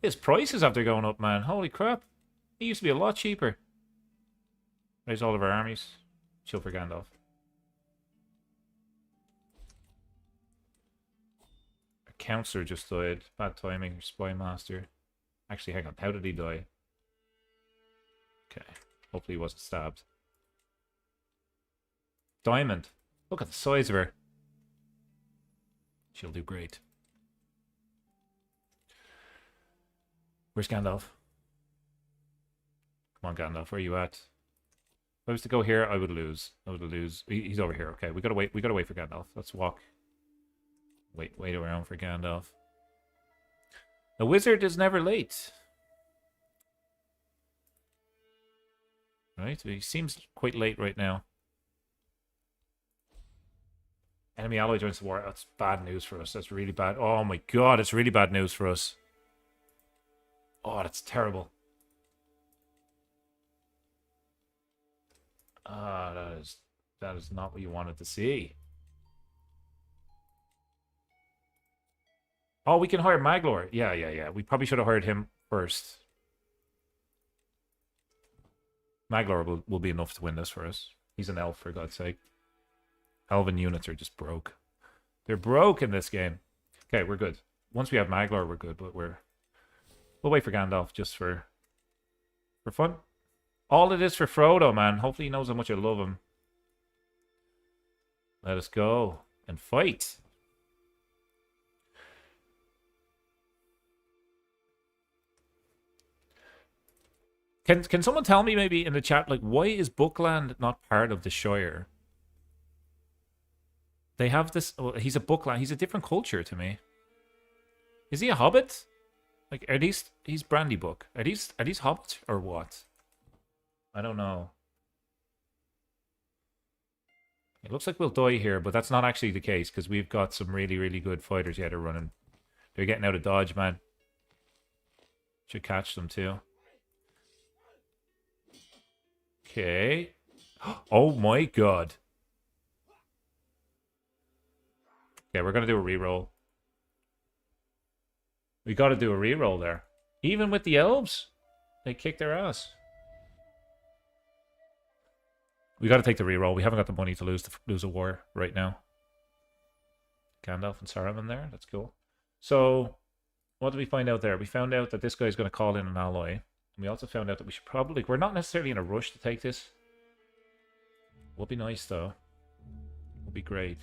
His prices after going up, man. Holy crap. He used to be a lot cheaper. Raise all of our armies. Chill for Gandalf. A counselor just died. Bad timing. Spy master. Actually, hang on. How did he die? Okay. Hopefully he wasn't stabbed. Diamond. Look at the size of her. She'll do great. Where's Gandalf? Come on, Gandalf. Where are you at? If I was to go here, I would lose. I would lose. He's over here. Okay, we gotta wait. We gotta wait for Gandalf. Let's walk. Wait around for Gandalf. The wizard is never late. Right? He seems quite late right now. Enemy ally joins the war. That's bad news for us. That's really bad. Oh my god, it's really bad news for us. Oh, that's terrible. That is not what you wanted to see. Oh, we can hire Maglor. Yeah. We probably should have hired him first. Maglor will be enough to win this for us. He's an elf, for God's sake. Elven units are just broke. They're broke in this game. Okay, we're good. Once we have Maglor, we're good, but we'll wait for Gandalf just for fun. All it is for Frodo, man. Hopefully he knows how much I love him. Let us go and fight. Can someone tell me maybe in the chat, like, why is Bookland not part of the Shire? They have this... Oh, he's a Bookland. He's a different culture to me. Is he a Hobbit? Like, are these... He's Brandy Book. Are these Hobbits or what? I don't know. It looks like we'll die here, but that's not actually the case, because we've got some really, really good fighters yet are running. They're getting out of dodge, man. Should catch them, too. Okay. Oh my god. Okay, we're going to do a reroll. We got to do a reroll there. Even with the elves, they kicked their ass. We got to take the reroll. We haven't got the money to lose a war right now. Gandalf and Saruman there. That's cool. So, what did we find out there? We found out that this guy's going to call in an ally. And we also found out that we should probably... We're not necessarily in a rush to take this. Would be nice, though. Would be great.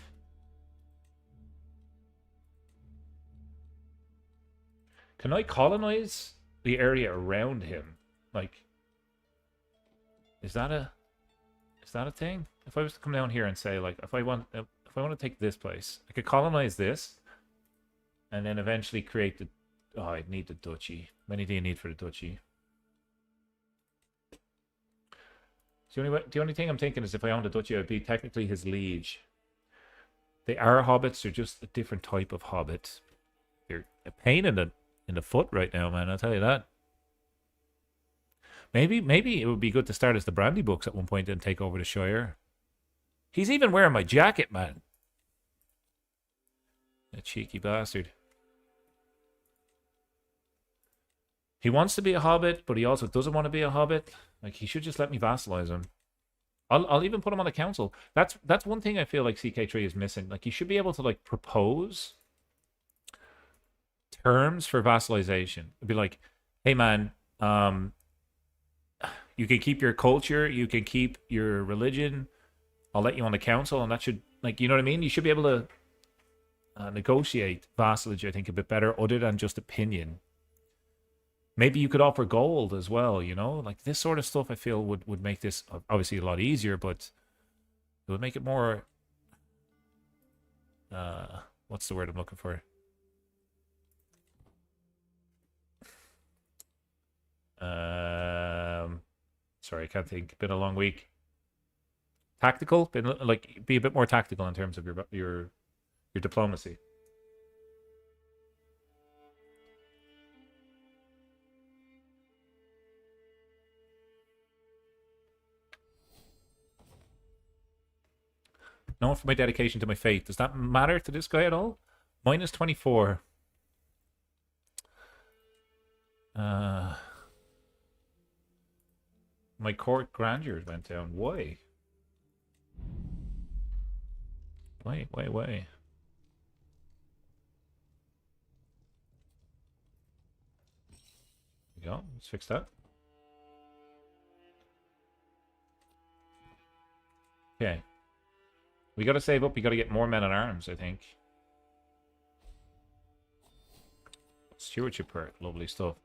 Can I colonize the area around him? Like, is that a thing? If I was to come down here and say, like, if I want to take this place, I could colonize this, and then eventually create the... Oh, I'd need the duchy. How many do you need for the duchy? So the only thing I'm thinking is if I owned a duchy, I'd be technically his liege. They are hobbits. They're just a different type of hobbit. They're a pain in the foot right now, man. I'll tell you that. Maybe it would be good to start as the Brandy Books at one point and take over the Shire. He's even wearing my jacket, man. A cheeky bastard. He wants to be a hobbit, but he also doesn't want to be a hobbit. Like, he should just let me vassalize him. I'll even put him on the council. That's one thing I feel like CK3 is missing. Like, he should be able to, like, propose terms for vassalization. It'd be like, hey, man, you can keep your culture, you can keep your religion, I'll let you on the council, and that should, like, you know what I mean? You should be able to negotiate vassalage, I think, a bit better, other than just opinion. Maybe you could offer gold as well, you know? Like, this sort of stuff I feel would make this obviously a lot easier, but it would make it more... what's the word I'm looking for? Sorry, I can't think. Been a long week. Tactical? Be a bit more tactical in terms of your diplomacy. Known for my dedication to my faith. Does that matter to this guy at all? Minus 24. My court grandeur went down. Why? Wait. There we go. Let's fix that. Okay. We gotta save up. We gotta get more men at arms, I think. Stewardship perk. Lovely stuff.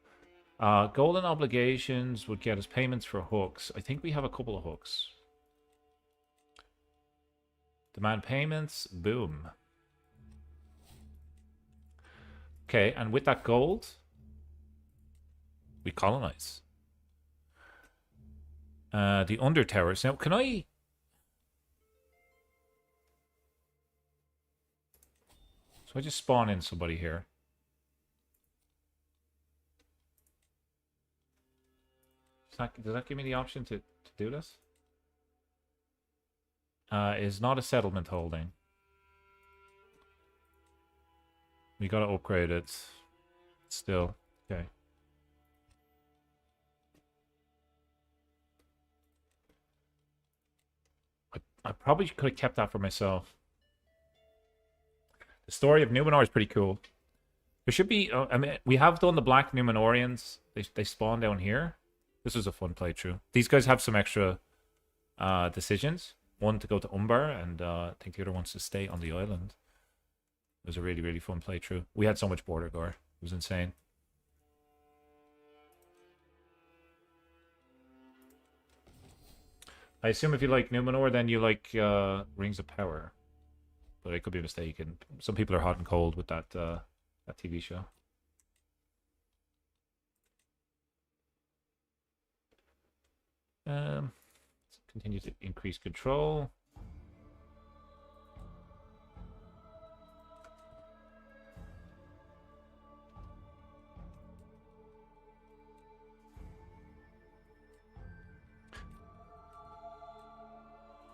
Golden obligations would get us payments for hooks. I think we have a couple of hooks. Demand payments. Boom. Okay, and with that gold, we colonize. The Under Towers. Now, can I... So I just spawn in somebody here. Does that give me the option to do this? Is not a settlement holding. We gotta upgrade it. Still. Okay. I probably could have kept that for myself. The story of Numenor is pretty cool. There should be... I mean, we have done the Black Numenorians. They spawn down here. This was a fun playthrough. These guys have some extra decisions. One to go to Umbar, and I think the other one's to stay on the island. It was a really, really fun playthrough. We had so much border gore. It was insane. I assume if you like Numenor, then you like Rings of Power. But I could be mistaken. Some people are hot and cold with that that TV show. Let's continue to increase control.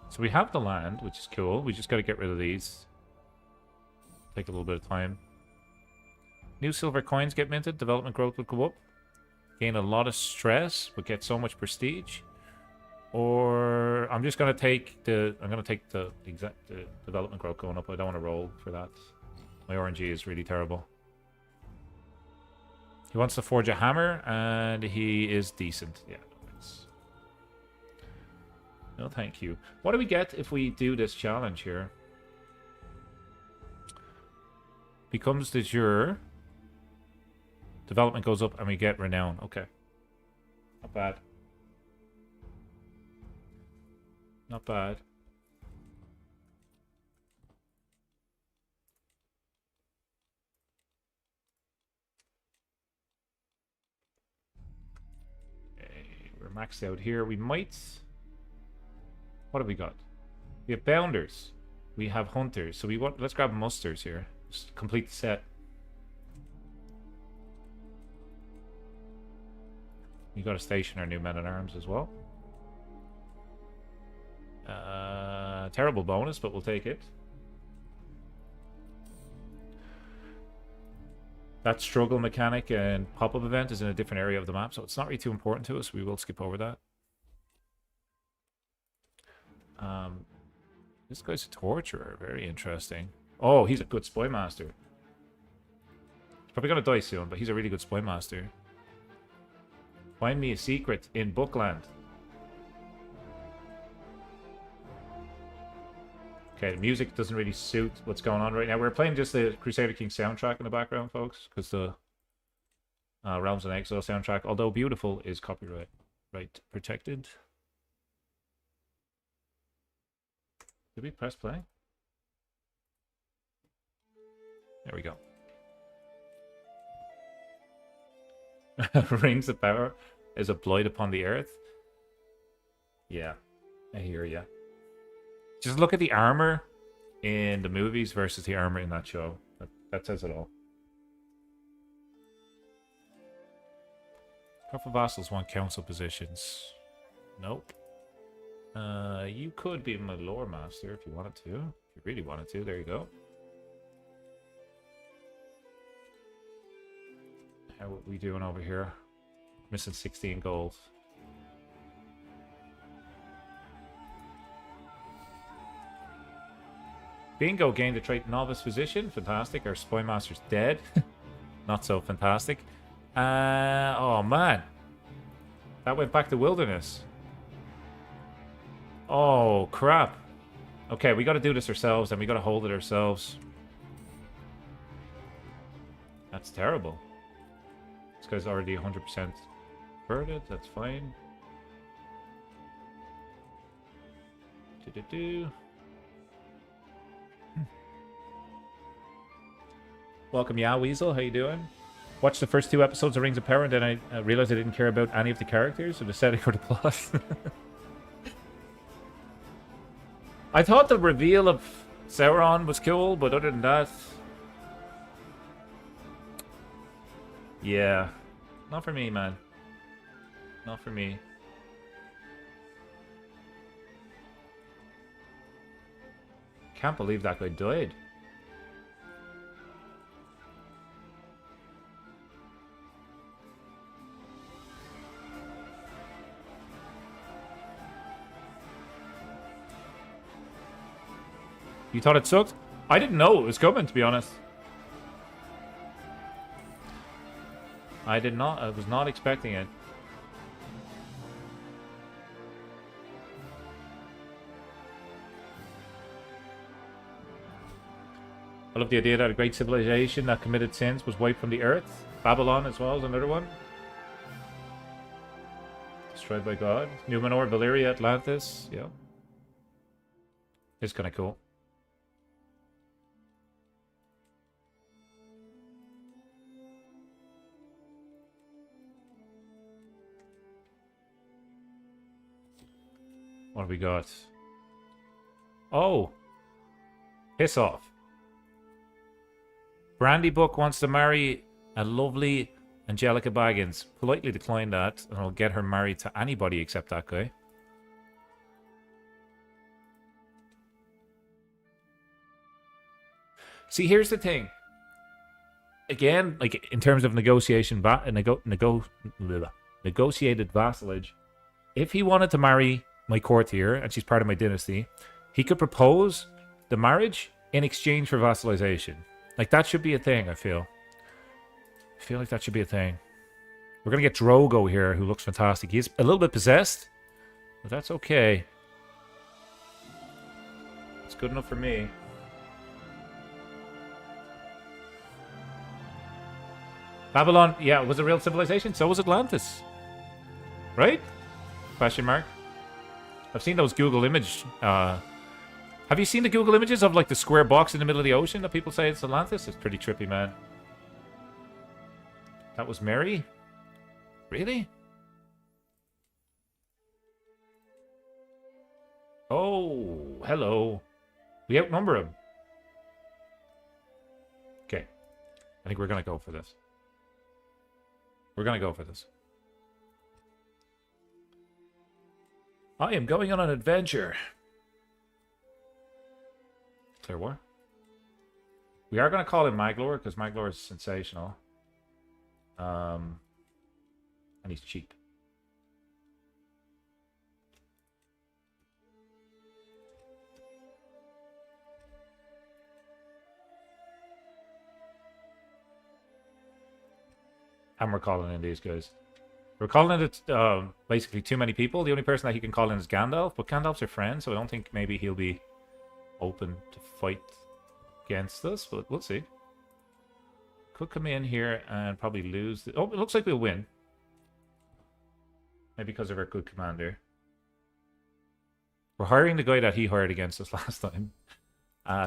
So we have the land, which is cool. We just got to get rid of these. Take a little bit of time. New silver coins get minted. Development growth will go up. Gain a lot of stress, but get so much prestige. Or I'm just gonna take the development growth going up. I don't want to roll for that. My RNG is really terrible. He wants to forge a hammer, and he is decent. Yeah. No, thank you. What do we get if we do this challenge here? Becomes de jure. Development goes up and we get renown. Okay. Not bad. Not bad. Okay, we're maxed out here. We might... What have we got? We have bounders. We have hunters. So we want... Let's grab musters here. Just complete the set. We got to station our new men-at-arms as well. Terrible bonus, but we'll take it. That struggle mechanic and pop-up event is in a different area of the map, so it's not really too important to us. We will skip over that. This guy's a torturer. Very interesting. Oh, he's a good spy master. He's probably gonna die soon, but he's a really good spy master. Find me a secret in Bookland. Okay, the music doesn't really suit what's going on right now. We're playing just the Crusader Kings soundtrack in the background, folks, because the Realms in Exile soundtrack, although beautiful, is copyright protected. Did we press play? There we go. Rings of Power is a blight upon the earth. Yeah, I hear ya. Just look at the armor in the movies versus the armor in that show. That says it all. Powerful vassals want council positions. Nope. You could be my lore master if you wanted to. If you really wanted to, there you go. How are we doing over here? Missing 16 gold. Bingo gained the trait Novice Physician. Fantastic. Our Spy Master's dead. Not so fantastic. Oh, man. That went back to Wilderness. Oh, crap. Okay, we got to do this ourselves, and we got to hold it ourselves. That's terrible. This guy's already 100% converted. That's fine. Welcome, Yeah Weasel. How you doing? Watched the first 2 episodes of Rings of Power, and then I realized I didn't care about any of the characters or the setting or the plot. I thought the reveal of Sauron was cool, but other than that... Yeah. Not for me, man. Not for me. Can't believe that guy died. You thought it sucked? I didn't know it was coming, to be honest. I did not. I was not expecting it. I love the idea that a great civilization that committed sins was wiped from the earth. Babylon as well is another one. Destroyed by God. Numenor, Valyria, Atlantis. Yeah. It's kind of cool. What have we got? Oh! Piss off. Brandy Book wants to marry a lovely Angelica Baggins. Politely decline that, and I'll get her married to anybody except that guy. See, here's the thing. Again, like, in terms of negotiated vassalage, if he wanted to marry my courtier, and she's part of my dynasty, he could propose the marriage in exchange for vassalization. Like, that should be a thing, I feel. I feel like that should be a thing. We're going to get Drogo here, who looks fantastic. He's a little bit possessed, but that's okay. It's good enough for me. Babylon, yeah, was a real civilization. So was Atlantis. Right? Question mark. I've seen those Google image. Have you seen the Google images of like the square box in the middle of the ocean that people say it's Atlantis? It's pretty trippy, man. That was Mary? Really? Oh, hello. We outnumber him. Okay. I think we're going to go for this. We're going to go for this. I am going on an adventure. Clear war. We are going to call him Maglor, because Maglor is sensational. And he's cheap. And we're calling in these guys. We're calling it basically too many people. The only person that he can call in is Gandalf, but Gandalf's our friend, so I don't think maybe he'll be open to fight against us, but we'll see. Could come in here and probably lose. Oh, it looks like we'll win. Maybe because of our good commander. We're hiring the guy that he hired against us last time.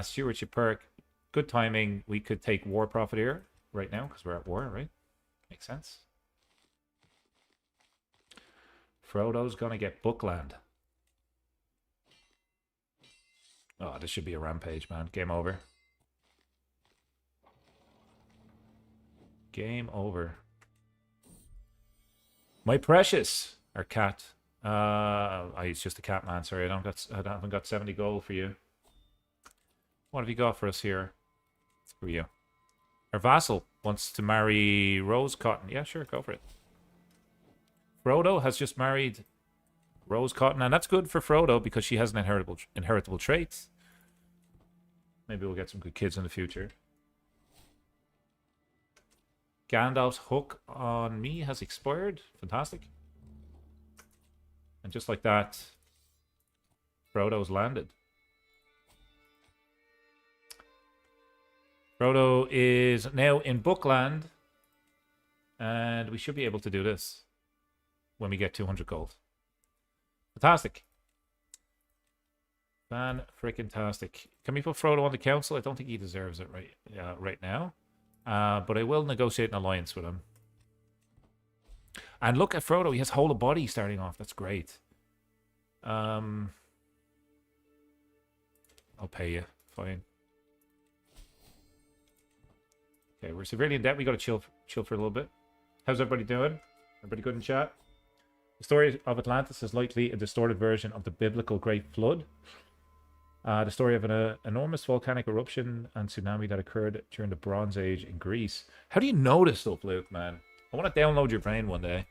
Stewardship perk. Good timing. We could take war profit here right now because we're at war, right? Makes sense. Frodo's gonna get Bookland. Oh, this should be a rampage, man. Game over. Game over. My precious. Our cat. It's just a cat man. Sorry, I haven't got 70 gold for you. What have you got for us here? Who are you? Our vassal wants to marry Rose Cotton. Yeah, sure, go for it. Frodo has just married Rose Cotton, and that's good for Frodo because she has an inheritable trait. Maybe we'll get some good kids in the future. Gandalf's hook on me has expired. Fantastic. And just like that, Frodo's landed. Frodo is now in Bookland, and we should be able to do this when we get 200 gold. Fantastic. Fan-frickin-tastic. Can we put Frodo on the council? I don't think he deserves it right now. But I will negotiate an alliance with him. And look at Frodo. He has whole of body starting off. That's great. I'll pay you. Fine. Okay, we're severely in debt. We got to chill for a little bit. How's everybody doing? Everybody good in chat? The story of Atlantis is likely a distorted version of the biblical Great Flood. The story of an enormous volcanic eruption and tsunami that occurred during the Bronze Age in Greece. How do you know this stuff, Luke, man? I want to download your brain one day.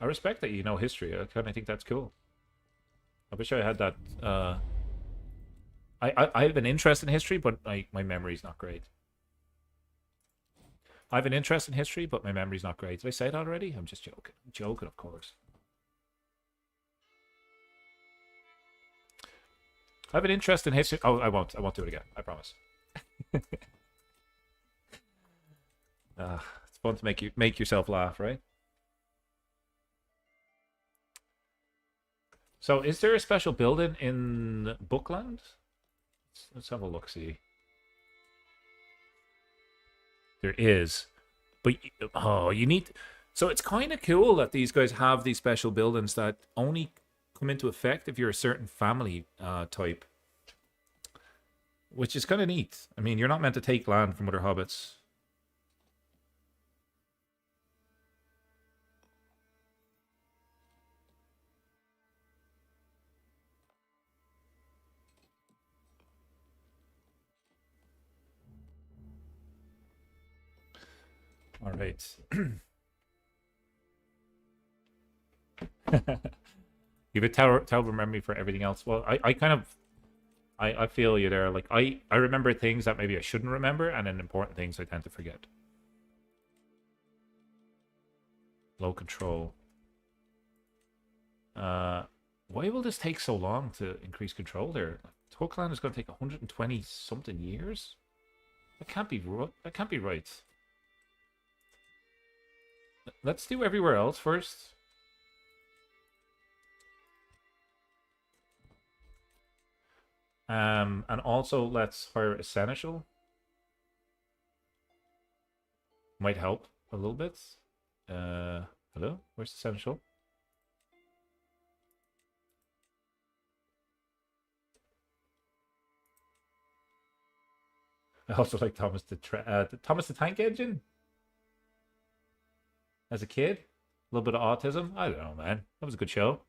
I respect that you know history. I kind of think that's cool. I wish I had that. I have an interest in history, but my memory's not great. I have an interest in history, but my memory's not great. Did I say that already? I'm just joking. I'm joking, of course. I have an interest in history. Oh, I won't do it again. I promise. It's fun to make yourself laugh, right? So, is there a special building in Bookland? Let's have a look. See, there is, but you need. So it's kind of cool that these guys have these special buildings that only come into effect if you're a certain family type, which is kind of neat. I mean, you're not meant to take land from other hobbits. All right. You have a terrible memory for everything else. Well, I feel you there. Like I remember things that maybe I shouldn't remember, and then important things I tend to forget. Low control. Why will this take so long to increase control there? Hookland is going to take 120 something years. That can't be right. Let's do everywhere else first. And also let's hire a seneschal. Might help a little bit. Hello? Where's the seneschal? I also like Thomas the Tank Engine. As a kid, a little bit of autism. I don't know, man. That was a good show.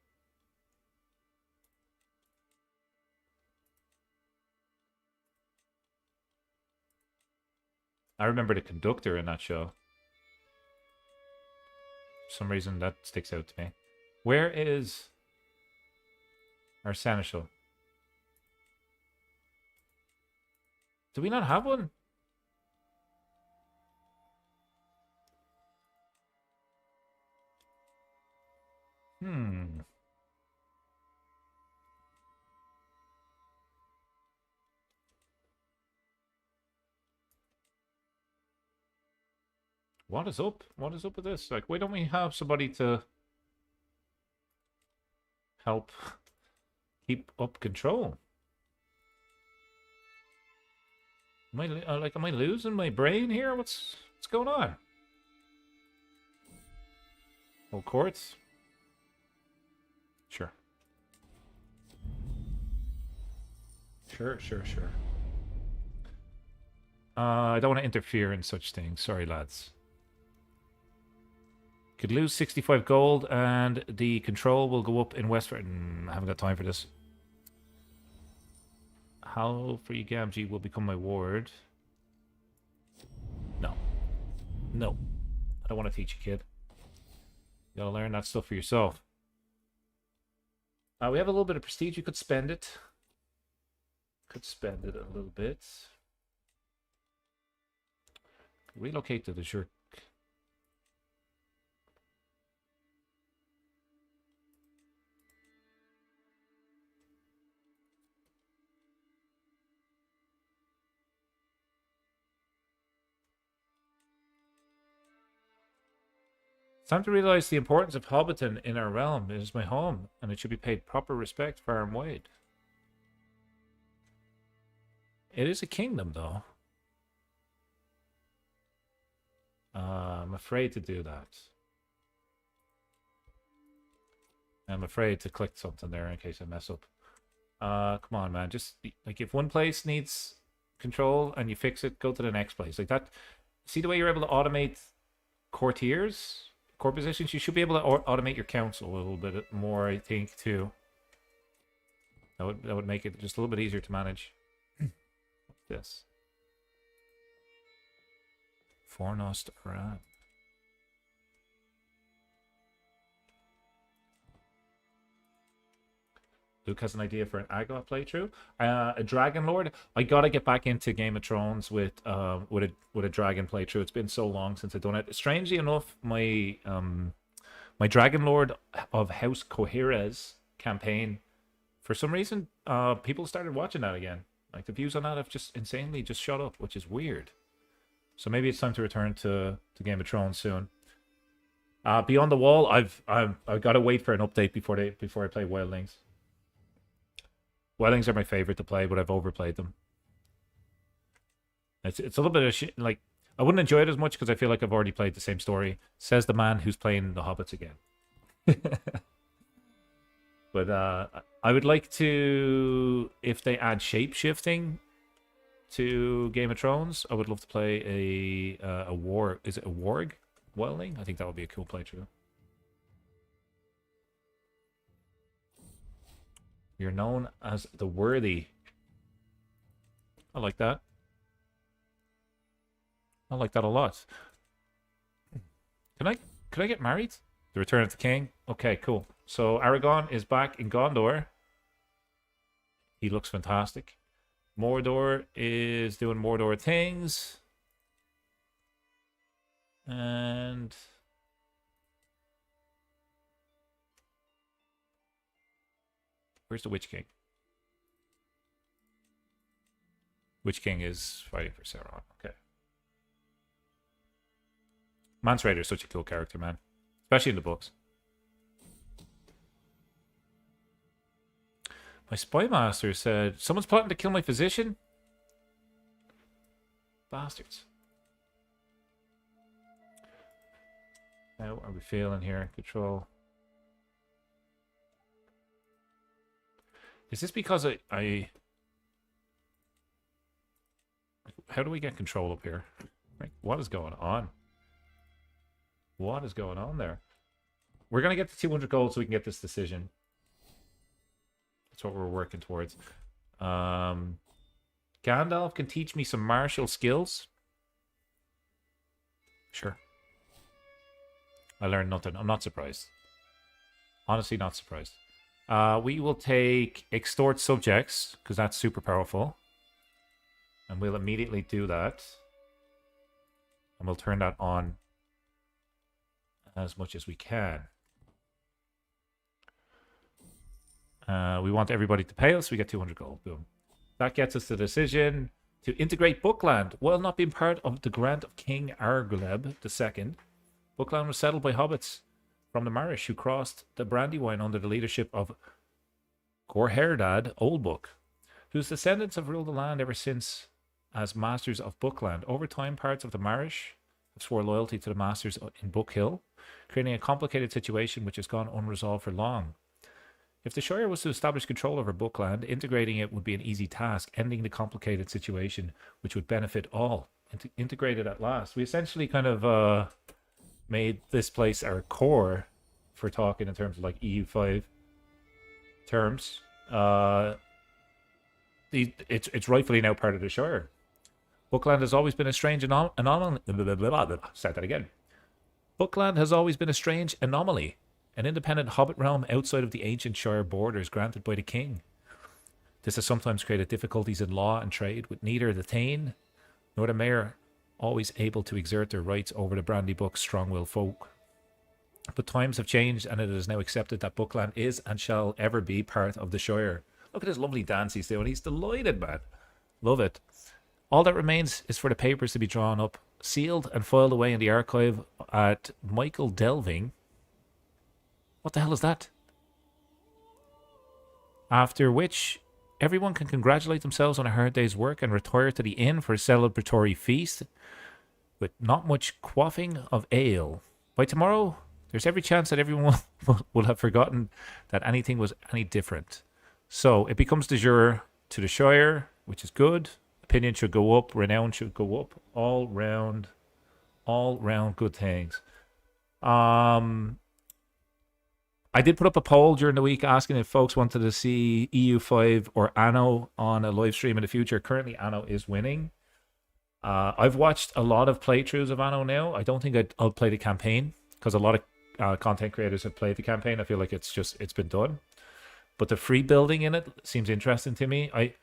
I remember the conductor in that show. For some reason, that sticks out to me. Where is our seneschal? Do we not have one? What is up? What is up with this? Like, why don't we have somebody to help keep up control? Am I losing my brain here? What's going on? Oh, courts? Sure. Sure. I don't want to interfere in such things. Sorry, lads. Could lose 65 gold, and the control will go up in Westford. I haven't got time for this. How Free Gamgee will become my ward. No. No. I don't want to teach you, kid. You gotta learn that stuff for yourself. We have a little bit of prestige. You could spend it. Could spend it a little bit. Relocate to the Shire. It's time to realize the importance of Hobbiton in our realm. It is my home, and it should be paid proper respect far and wide. It is a kingdom, though. I'm afraid to do that. I'm afraid to click something there in case I mess up. Come on, man. Just, like, if one place needs control and you fix it, go to the next place. Like that. See the way you're able to automate courtiers? Core positions? You should be able to automate your council a little bit more, I think, too. That would make it just a little bit easier to manage. What's this? Fornost Aran. Luke has an idea for an Agot playthrough. A Dragon Lord. I gotta get back into Game of Thrones with a Dragon playthrough. It's been so long since I've done it. Strangely enough, my my Dragon Lord of House Cohera's campaign, for some reason, people started watching that again. Like the views on that have just insanely just shot up, which is weird. So maybe it's time to return to Game of Thrones soon. Beyond the Wall, I've got to wait for an update before I play Wildlings. Wildlings are my favorite to play, but I've overplayed them. It's a little bit of like, I wouldn't enjoy it as much because I feel like I've already played the same story. Says the man who's playing the Hobbits again. But I would like to, if they add shape-shifting to Game of Thrones, I would love to play a war. Is it a warg wildling? I think that would be a cool playthrough. You're known as the Worthy. I like that. I like that a lot. Can I get married? The Return of the King. Okay, cool. So Aragon is back in Gondor. He looks fantastic. Mordor is doing Mordor things. And where's the Witch King? Witch King is fighting for Sauron. Okay. Mance Rayder is such a cool character, man. Especially in the books. My spy master said, someone's plotting to kill my physician? Bastards. How are we feeling here? Control. Is this because I... How do we get control up here? Like, what is going on? What is going on there? We're going to get to 200 gold so we can get this decision. That's what we're working towards. Gandalf can teach me some martial skills. Sure. I learned nothing. I'm not surprised. Honestly, not surprised. We will take Extort Subjects, because that's super powerful. And we'll immediately do that. And we'll turn that on as much as we can. We want everybody to pay us. We get 200 gold. Boom. That gets us the decision to integrate Bookland. While not being part of the grant of King Argleb II, Bookland was settled by hobbits from the Marish who crossed the Brandywine under the leadership of Gorherdad Oldbook, whose descendants have ruled the land ever since as masters of Bookland. Over time, parts of the Marish have sworn loyalty to the masters in Book Hill, creating a complicated situation which has gone unresolved for long. If the Shire was to establish control over Bookland, integrating it would be an easy task, ending the complicated situation, which would benefit all. Integrated at last. We essentially kind of made this place our core for talking in terms of like EU5 terms. It's rightfully now part of the Shire. Bookland has always been a strange anomaly. Start that again. Bookland has always been a strange anomaly, an independent hobbit realm outside of the ancient Shire borders granted by the king. This has sometimes created difficulties in law and trade, with neither the Thane nor the mayor always able to exert their rights over the Brandybuck's strong-willed folk. But times have changed, and it is now accepted that Bookland is and shall ever be part of the Shire. Look at this lovely dance he's doing. He's delighted, man. Love it. All that remains is for the papers to be drawn up, sealed and filed away in the archive at Michael Delving. What the hell is that? After which, everyone can congratulate themselves on a hard day's work and retire to the inn for a celebratory feast with not much quaffing of ale. By tomorrow, there's every chance that everyone will have forgotten that anything was any different. So it becomes de jure to the Shire, which is good. Opinion should go up, renown should go up. All round good things. I did put up a poll during the week asking if folks wanted to see EU5 or Anno on a live stream in the future. Currently, Anno is winning. I've watched a lot of playthroughs of Anno now. I don't think I'll play the campaign because a lot of content creators have played the campaign. I feel like it's been done. But the free building in it seems interesting to me. I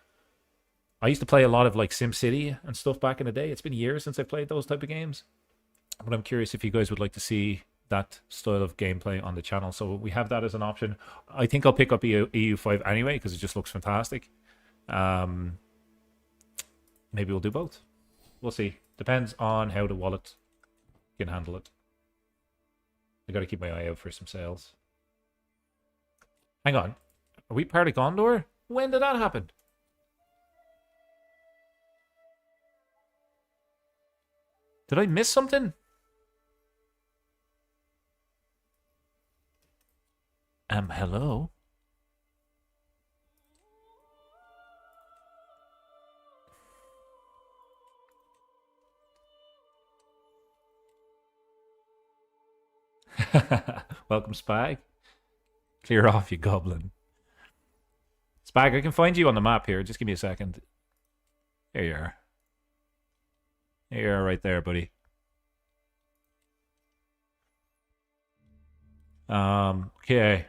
used to play a lot of like SimCity and stuff back in the day. It's been years since I played those type of games. But I'm curious if you guys would like to see that style of gameplay on the channel. So we have that as an option. I think I'll pick up EU5 anyway because it just looks fantastic. Maybe we'll do both. We'll see. Depends on how the wallet can handle it. I got to keep my eye out for some sales. Hang on. Are we part of Gondor? When did that happen? Did I miss something? Hello? Welcome, Spag. Clear off, you goblin. Spag, I can find you on the map here. Just give me a second. There you are. There you are right there, buddy. Okay.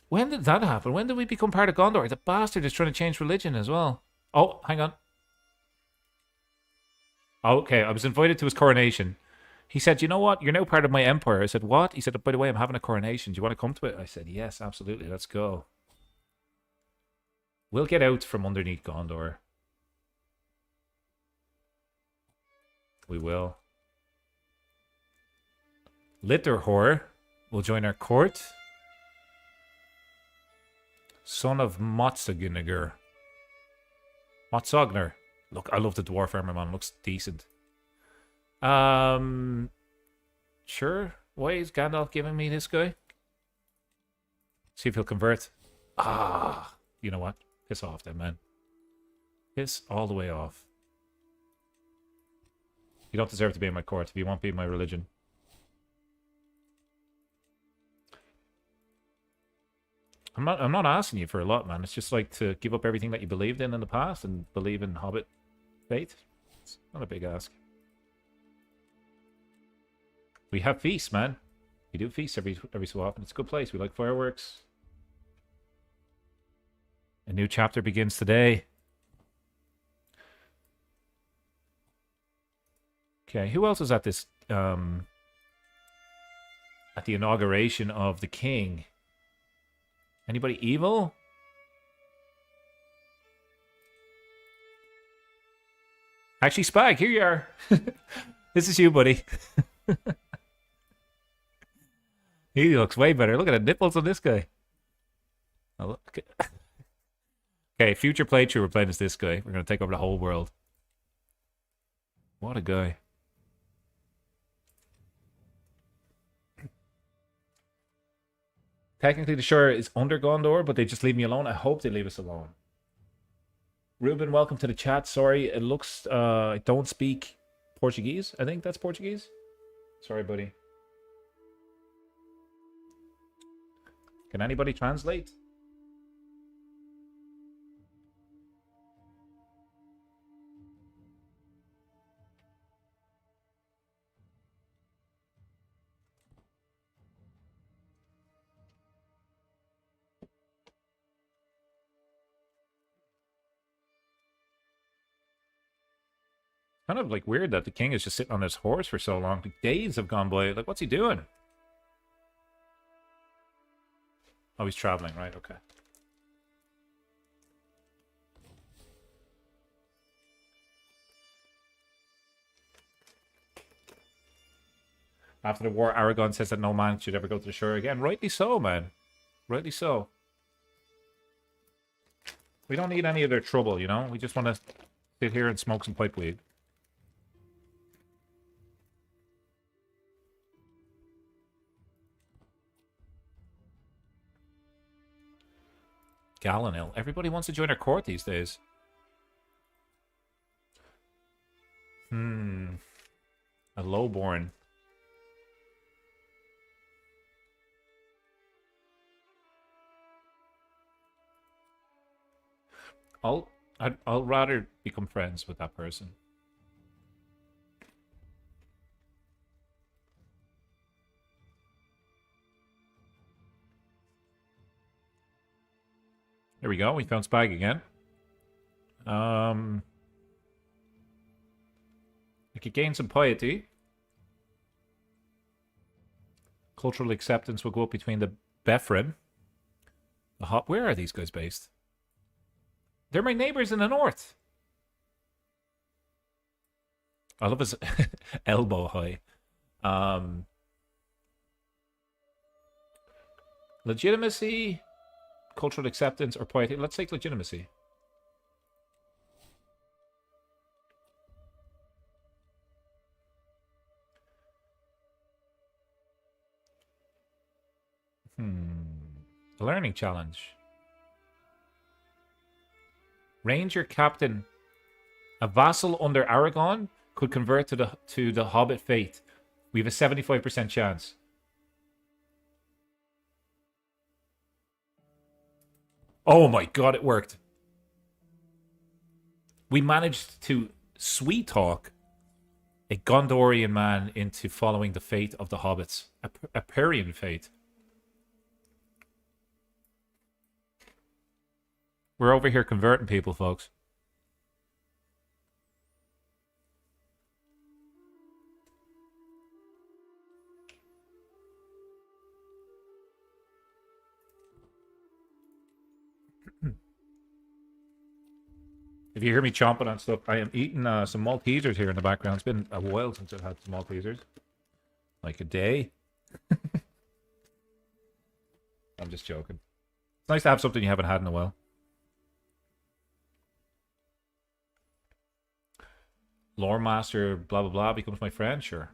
When did that happen? When did we become part of Gondor? The bastard is trying to change religion as well. Oh, hang on. Okay, I was invited to his coronation. He said, you know what? You're now part of my empire. I said, what? He said, by the way, I'm having a coronation. Do you want to come to it? I said, yes, absolutely. Let's go. We'll get out from underneath Gondor. We will. Litterhor will join our court. Son of Motsogniger. Motsogner. Look, I love the dwarf armor, man. Looks decent. Sure. Why is Gandalf giving me this guy? See if he'll convert. Ah, you know what? Piss off then, man. Piss all the way off. You don't deserve to be in my court if you won't be in my religion. I'm not asking you for a lot, man. It's just like to give up everything that you believed in the past and believe in Hobbit faith. It's not a big ask. We have feasts, man. We do feasts every so often. It's a good place. We like fireworks. A new chapter begins today. Okay, who else is at this at the inauguration of the king? Anybody evil? Actually, Spag, here you are. This is you, buddy. He looks way better. Look at the nipples on this guy. Oh, look. Okay, future playthrough, we're playing as this guy. We're going to take over the whole world. What a guy. Technically, the Shire is under Gondor, but they just leave me alone. I hope they leave us alone. Ruben, welcome to the chat. Sorry, it looks I don't speak Portuguese. I think that's Portuguese. Sorry, buddy. Can anybody translate? Kind of like weird that the king is just sitting on his horse for so long. Like, days have gone by. Like, what's he doing? Oh, he's traveling, right? Okay. After the war, Aragon says that no man should ever go to the Shire again. Rightly so, man. Rightly so. We don't need any of their trouble, you know? We just want to sit here and smoke some pipe weed. Gallinil. Everybody wants to join our court these days. A lowborn. I'll rather become friends with that person. There we go. We found Spag again. I could gain some piety. Cultural acceptance will go up between the Befrin. Where are these guys based? They're my neighbors in the north. I love his elbow high. Legitimacy, cultural acceptance, or piety. Let's take legitimacy. A learning challenge. Ranger captain. A vassal under Aragon could convert to the Hobbit faith. We have a 75% chance. Oh my god, it worked. We managed to sweet talk a Gondorian man into following the fate of the Hobbits. A Parian fate. We're over here converting people, folks. If you hear me chomping on stuff, I am eating some Maltesers here in the background. It's been a while since I've had some Maltesers. Like a day. I'm just joking. It's nice to have something you haven't had in a while. Lore Master, blah, blah, blah, becomes my friend? Sure.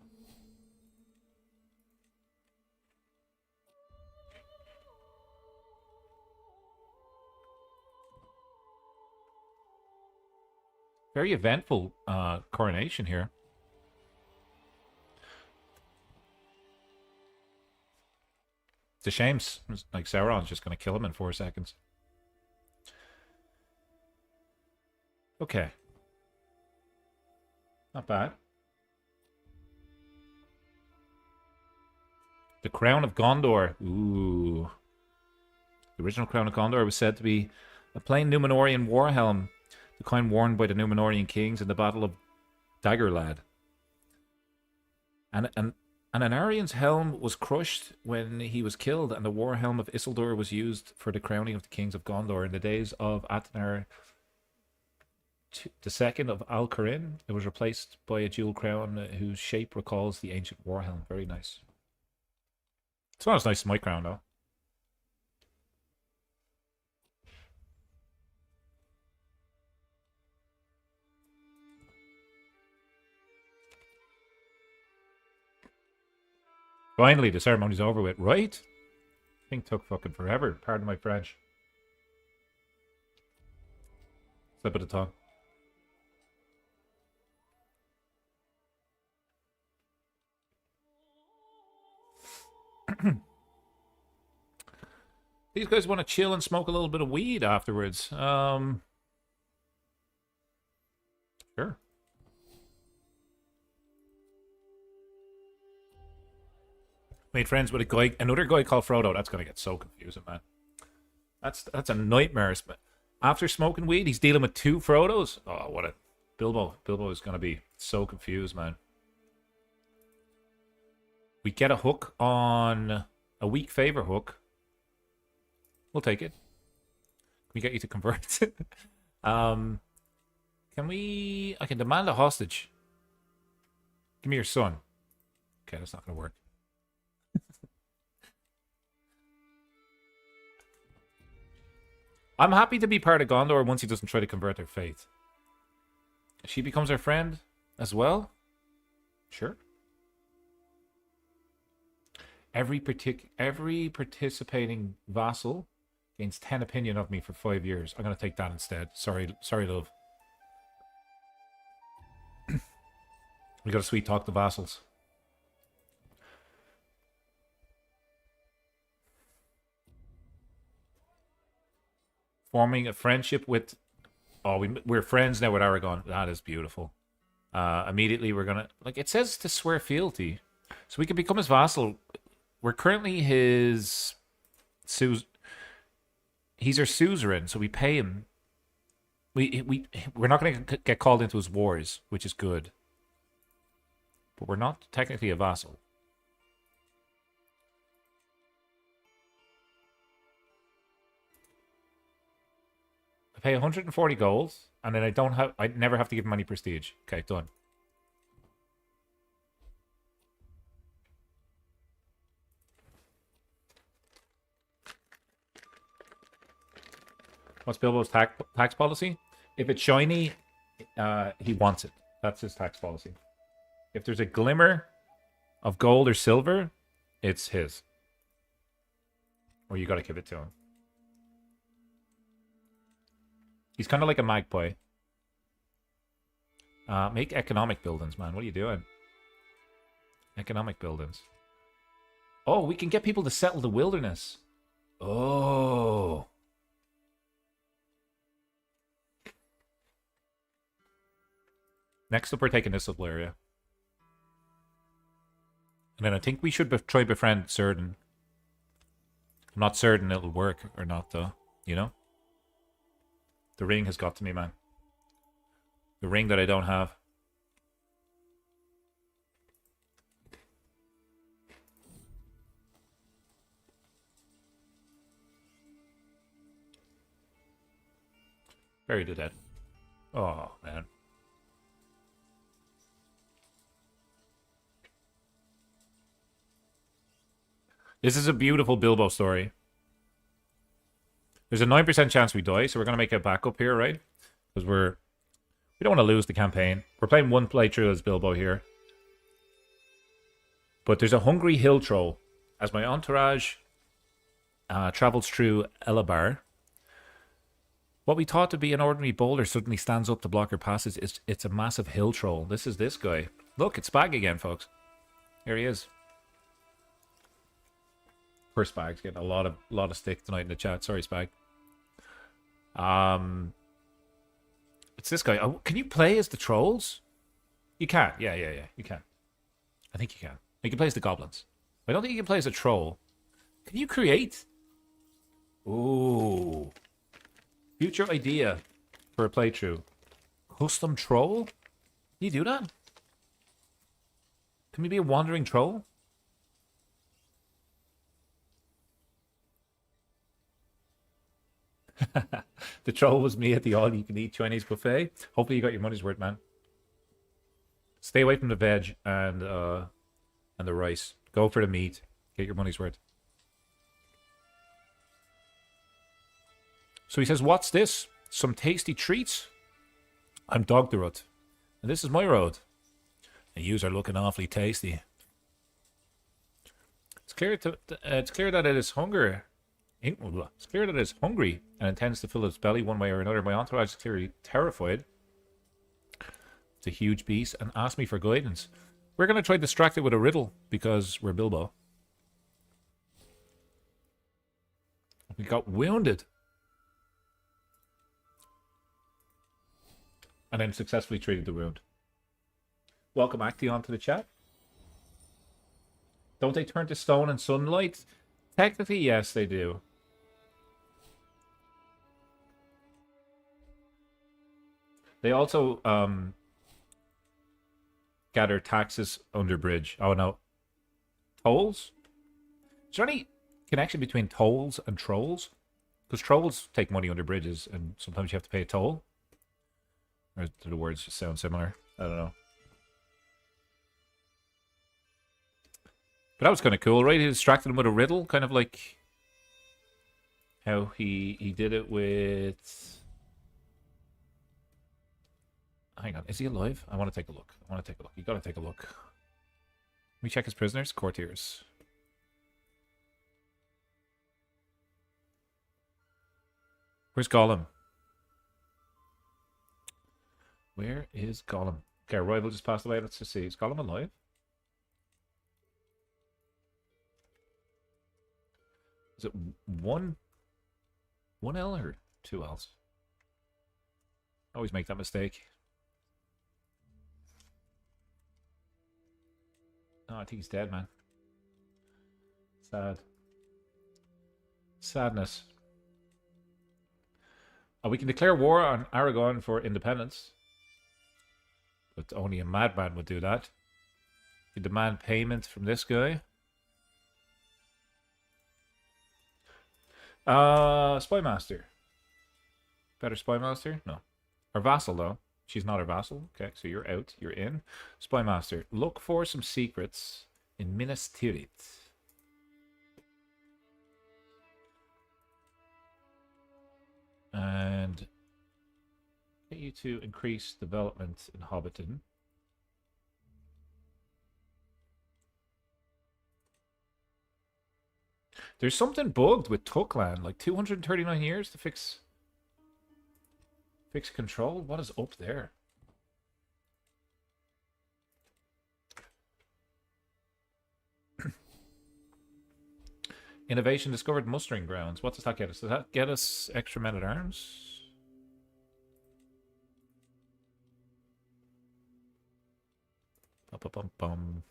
Very eventful coronation here. It's a shame, like, Sauron's just going to kill him in 4 seconds. Okay. Not bad. The Crown of Gondor. Ooh. The original Crown of Gondor was said to be a plain Númenorian warhelm, the kind worn by the Númenorian kings in the Battle of Dagorlad. And an Anarian's helm was crushed when he was killed, and the warhelm of Isildur was used for the crowning of the kings of Gondor in the days of Atnar the second of Al-Karin. It was replaced by a jewel crown whose shape recalls the ancient warhelm. Very nice. It's not as nice as my crown, though. Finally, the ceremony's over with, right? Thing took fucking forever. Pardon my French. Slip of the tongue. These guys want to chill and smoke a little bit of weed afterwards. Sure. Made friends with another guy called Frodo. That's gonna get so confusing, man. That's a nightmare. After smoking weed, he's dealing with 2 Frodos. Oh, what a Bilbo is gonna be so confused, man. We get a hook on a weak favor hook. We'll take it. Can we get you to convert? Can we... I can demand a hostage. Give me your son. Okay, that's not going to work. I'm happy to be part of Gondor once he doesn't try to convert their faith. She becomes our friend as well? Sure. Every participating vassal gains 10 opinion of me for 5 years. I'm going to take that instead. Sorry, love. We got to sweet talk the vassals. Forming a friendship with... Oh, we're friends now with Aragon. That is beautiful. Immediately we're going to... Like, it says to swear fealty. So we can become his vassal. We're currently his... He's our suzerain, so we pay him. We're not going to get called into his wars, which is good. But we're not technically a vassal. I pay 140 gold, and then I never have to give him any prestige. Okay, done. What's Bilbo's tax policy? If it's shiny, he wants it. That's his tax policy. If there's a glimmer of gold or silver, it's his. Or you gotta give it to him. He's kind of like a magpie. Make economic buildings, man. What are you doing? Economic buildings. Oh, we can get people to settle the wilderness. Oh... Next up, we're taking this little area. And then I think we should try befriend Certain. I'm not certain it'll work or not, though. You know? The ring has got to me, man. The ring that I don't have. Bury the dead. Oh, man. This is a beautiful Bilbo story. There's a 9% chance we die, so we're going to make a backup here, right? Because we don't want to lose the campaign. We're playing one playthrough as Bilbo here. But there's a hungry hill troll. As my entourage travels through Elabar, what we thought to be an ordinary boulder suddenly stands up to block our passage. It's a massive hill troll. This is this guy. Look, it's Spag again, folks. Here he is. Poor Spag's getting a lot of stick tonight in the chat. Sorry, Spag. It's this guy. Oh, can you play as the trolls? You can. Yeah. You can. I think you can. You can play as the goblins. I don't think you can play as a troll. Can you create? Ooh. Future idea for a playthrough. Custom troll? Can you do that? Can we be a wandering troll? The troll was me at the all-you-can-eat Chinese buffet. Hopefully you got your money's worth, man. Stay away from the veg and the rice. Go for the meat. Get your money's worth. So he says, what's this? Some tasty treats? I'm Dogdarut, and this is my road. And yous are looking awfully tasty. It's clear that it is hunger It's clear that it is hungry and intends to fill its belly one way or another. My entourage is clearly terrified. It's a huge beast and asked me for guidance. We're going to try to distract it with a riddle because we're Bilbo. We got wounded. And then successfully treated the wound. Welcome Acteon to the chat. Don't they turn to stone in sunlight? Technically, yes, they do. They also gather taxes under bridge. Oh no. Tolls? Is there any connection between tolls and trolls? Because trolls take money under bridges and sometimes you have to pay a toll. Or do the words just sound similar? I don't know. But that was kind of cool, right? He distracted him with a riddle, kind of like how he did it with... Hang on, is he alive? I want to take a look. You gotta take a look. Let me check his prisoners. Courtiers. Where's Gollum? Where is Gollum? Okay, our rival just passed away. Let's just see. Is Gollum alive? Is it one L or two L's? I always make that mistake. Oh, I think he's dead, man. Sad. Sadness. Oh, we can declare war on Aragon for independence. But only a madman would do that. We demand payment from this guy. Spymaster. Better Spymaster? No. Our vassal, though. She's not our vassal. Okay, so you're out. You're in. Spymaster. Look for some secrets in Minas Tirith. And get you to increase development in Hobbiton. There's something bugged with Tuckland, like 239 years to fix control. What is up there? Innovation discovered mustering grounds. What does that get us? Does that get us extra men at arms? Bum.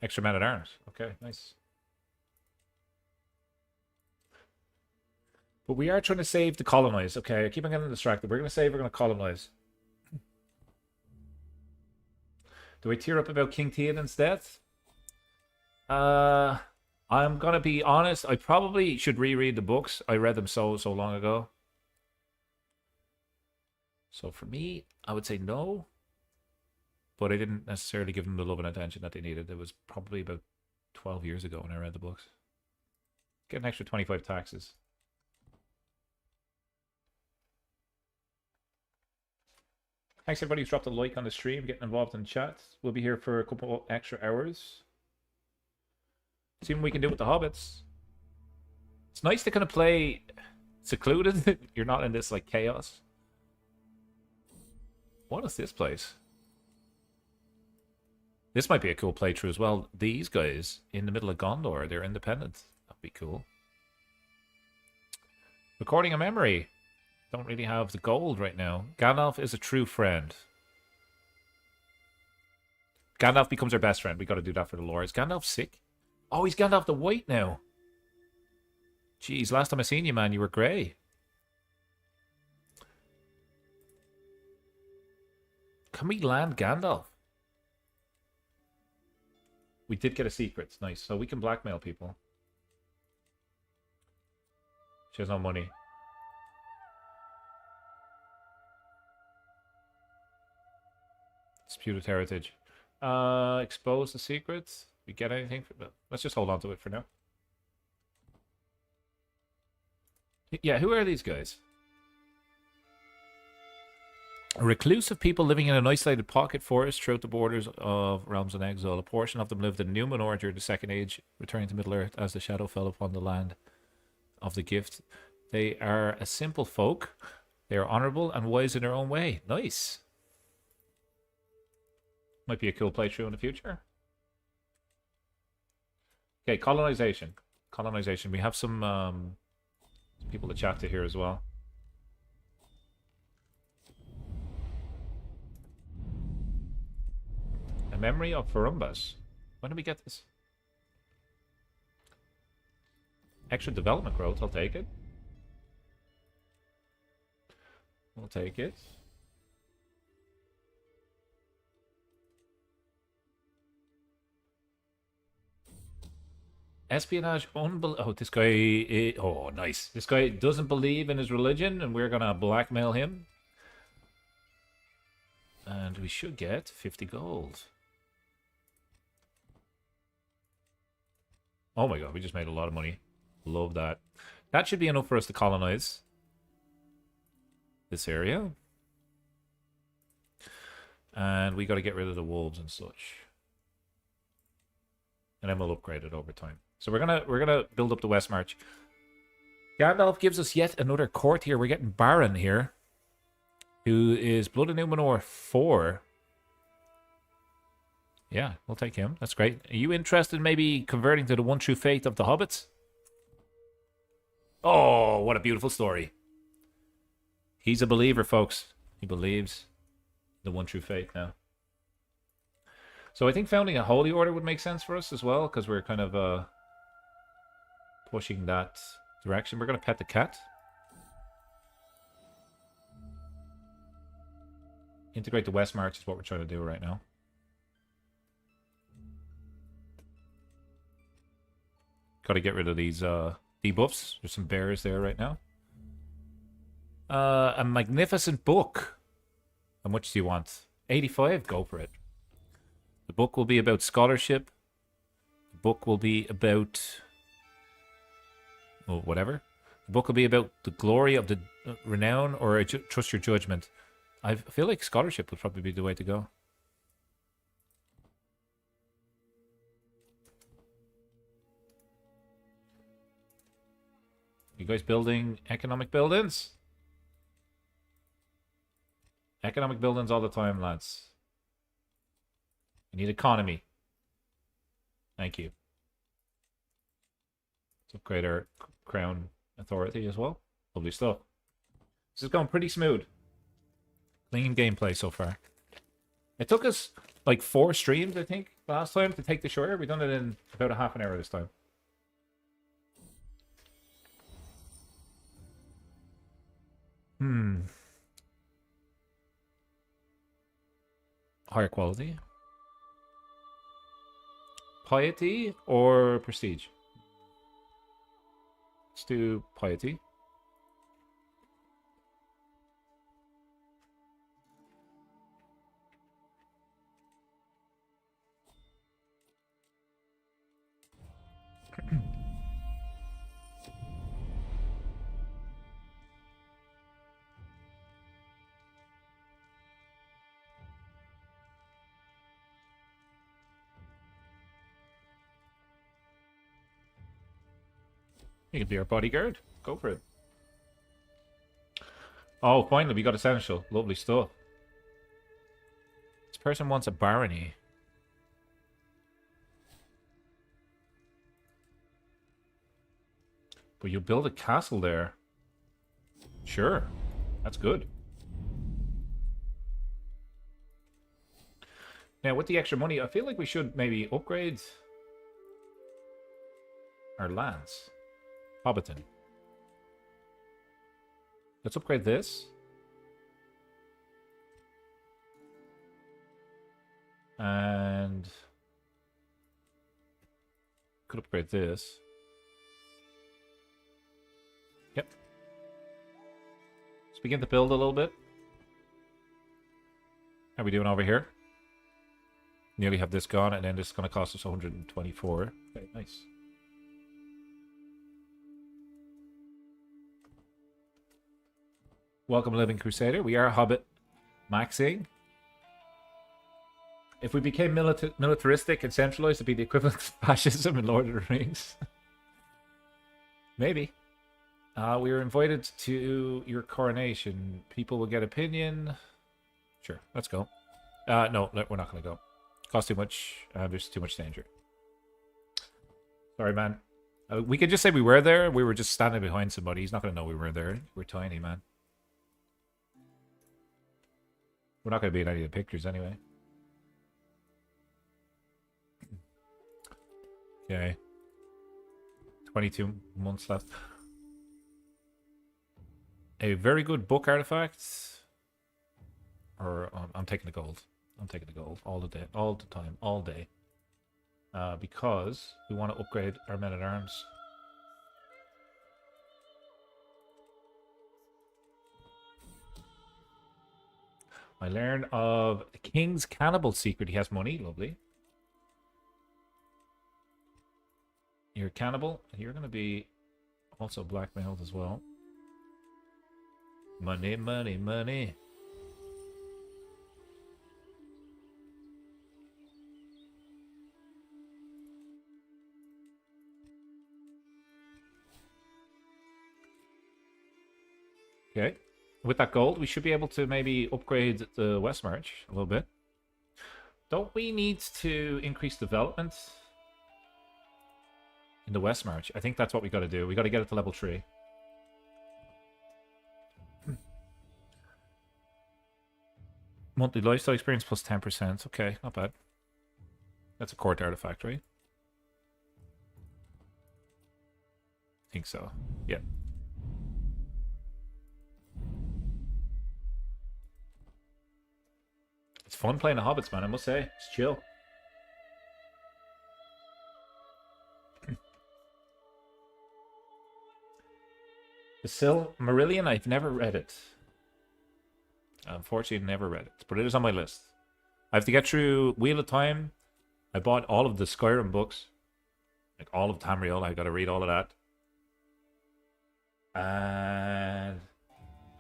Extra men at arms. Okay, nice. But we are trying to save to colonize. Okay, I keep on getting distracted. We're going to save, we're going to colonize. Do I tear up about King Theoden's death? I'm going to be honest. I probably should reread the books. I read them so long ago. So for me, I would say no. But I didn't necessarily give them the love and attention that they needed. It was probably about 12 years ago when I read the books. Get an extra 25 taxes. Thanks everybody who's dropped a like on the stream, getting involved in chat. We'll be here for a couple extra hours. See what we can do with the Hobbits. It's nice to kind of play secluded. You're not in this like chaos. What is this place? This might be a cool playthrough as well. These guys in the middle of Gondor, they're independent. That'd be cool. Recording a memory. Don't really have the gold right now. Gandalf is a true friend. Gandalf becomes our best friend. We got to do that for the lore. Is Gandalf sick? Oh, he's Gandalf the White now. Jeez, last time I seen you, man, you were grey. Can we land Gandalf? We did get a secret. Nice. So we can blackmail people. She has no money. Disputed heritage. Expose the secrets. We get anything for that? Let's just hold on to it for now. Yeah, who are these guys? A reclusive people living in an isolated pocket forest throughout the borders of realms in exile. A portion of them lived in Numenor during the Second Age, returning to Middle-earth as the shadow fell upon the land of the gift. They are a simple folk. They are honourable and wise in their own way. Nice. Might be a cool playthrough in the future. Okay, colonization. Colonization. We have some people to chat to here as well. A memory of Farumbas. When did we get this? Extra development growth. I'll take it. We'll take it. Espionage, oh, this guy, oh, nice. This guy doesn't believe in his religion, and we're gonna blackmail him. And we should get 50 gold. Oh my god, we just made a lot of money. Love that. That should be enough for us to colonize this area. And we got to get rid of the wolves and such. And then we'll upgrade it over time. So we're gonna build up the West March. Gandalf gives us yet another court here. We're getting Baron here, who is Blood of Numenor 4. Yeah, we'll take him. That's great. Are you interested in maybe converting to the one true faith of the Hobbits? Oh, what a beautiful story. He's a believer, folks. He believes the one true faith now. So I think founding a holy order would make sense for us as well, because we're kind of pushing that direction. We're going to pet the cat. Integrate the West March is what we're trying to do right now. Got to get rid of these debuffs. There's some bears there right now. A magnificent book. How much do you want? 85? Go for it. The book will be about scholarship. The book will be about... oh, whatever. The book will be about the glory of the renown, or trust your judgment. I feel like scholarship would probably be the way to go. You guys building economic buildings? Economic buildings all the time, lads. We need economy. Thank you. Let's upgrade our crown authority as well. Lovely stuff. This is going pretty smooth. Clean gameplay so far. It took us like 4 streams, I think, last time to take the Shire. We've done it in about a half an hour this time. Higher quality. Piety or prestige? Let's do piety. You can be our bodyguard. Go for it. Oh, finally, we got essential. Lovely stuff. This person wants a barony. But you build a castle there. Sure. That's good. Now, with the extra money, I feel like we should maybe upgrade our lands. Hobbiton. Let's upgrade this. And could upgrade this. Yep. Let's begin to build a little bit. How are we doing over here? Nearly have this gone, and then this is going to cost us 124. Okay, nice. Welcome, Living Crusader. We are a Hobbit. Maxing. If we became militaristic and centralized, it'd be the equivalent of fascism in Lord of the Rings. Maybe. We were invited to your coronation. People will get opinion. Sure, let's go. No, we're not going to go. Costs too much. There's too much danger. Sorry, man. We could just say we were there. We were just standing behind somebody. He's not going to know we were there. We're tiny, man. We're not going to be in any of the pictures anyway. Okay. 22 months left. A very good book artifact. Or I'm taking the gold. I'm taking the gold all the day, all the time, all day. Because we want to upgrade our men-at-arms. I learn of the King's Cannibal secret. He has money. Lovely. You're a cannibal. You're going to be also blackmailed as well. Money, money, money. Okay. With that gold, we should be able to maybe upgrade the West March a little bit. Don't we need to increase development in the West March? I think that's what we got to do. We got to get it to level 3. Monthly lifestyle experience plus 10%. Okay, not bad. That's a court artifact, right? I think so. Yeah. It's fun playing the Hobbits, man, I must say. It's chill. The Silmarillion, I've never read it. Unfortunately, never read it, but it is on my list. I have to get through Wheel of Time. I bought all of the Skyrim books. Like all of Tamriel, I got to read all of that. And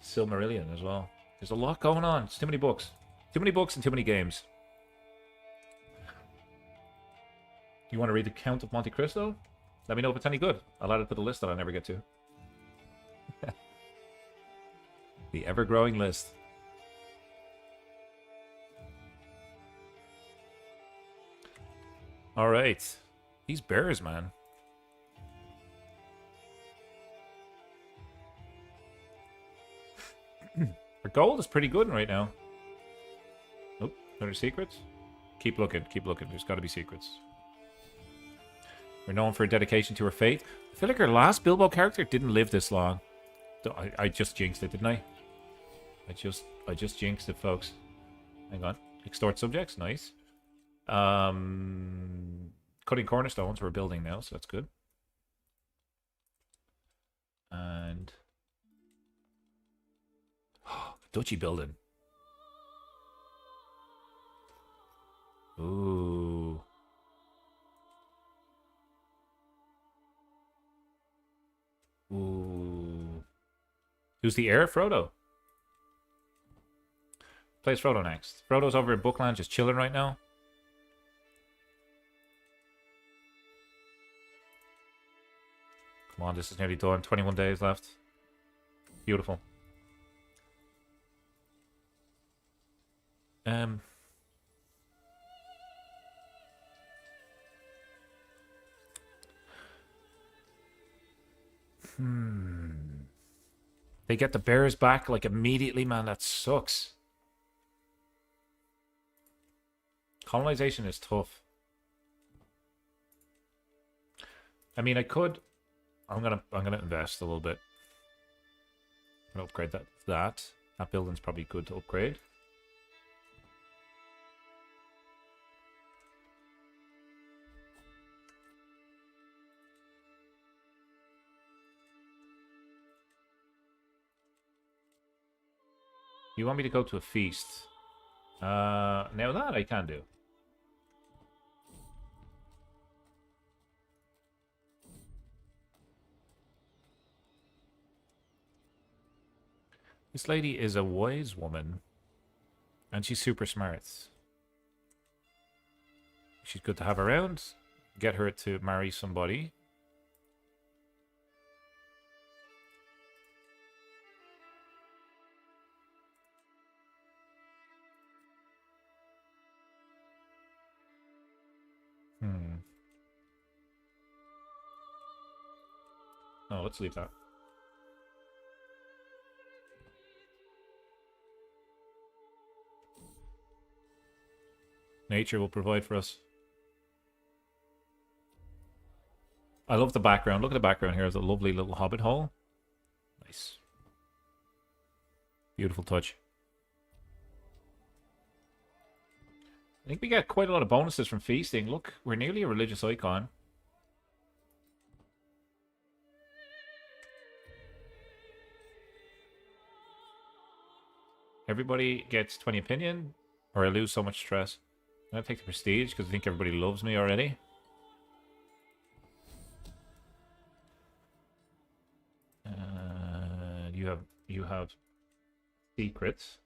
Silmarillion as well. There's a lot going on. It's too many books. Too many books and too many games. You want to read The Count of Monte Cristo? Let me know if it's any good. I'll add it to the list that I never get to. The ever-growing list. Alright. These bears, man. Our gold is pretty good right now. Nope. Are there secrets? Keep looking. Keep looking. There's got to be secrets. We're known for dedication to our faith. I feel like our last Bilbo character didn't live this long. I just jinxed it, didn't I? I just jinxed it, folks. Hang on. Extort subjects. Nice. Cutting cornerstones. We're building now, so that's good. And duchy building. Ooh. Ooh. Who's the heir? Frodo. Plays Frodo next. Frodo's over in Bookland just chilling right now. Come on, this is nearly done. 21 days left. Beautiful. They get the bears back like immediately, man. That sucks. Colonization is tough. I mean, I could. I'm gonna invest a little bit. I'm gonna upgrade that. That building's probably good to upgrade. You want me to go to a feast? Now that I can do. This lady is a wise woman. And she's super smart. She's good to have around. Get her to marry somebody. Oh, let's leave that. Nature will provide for us. I love the background. Look at the background here. It's a lovely little hobbit hole. Nice. Beautiful touch. I think we get quite a lot of bonuses from feasting. Look, we're nearly a religious icon. Everybody gets 20 opinion, or I lose so much stress. I'm going to take the prestige because I think everybody loves me already. You have secrets,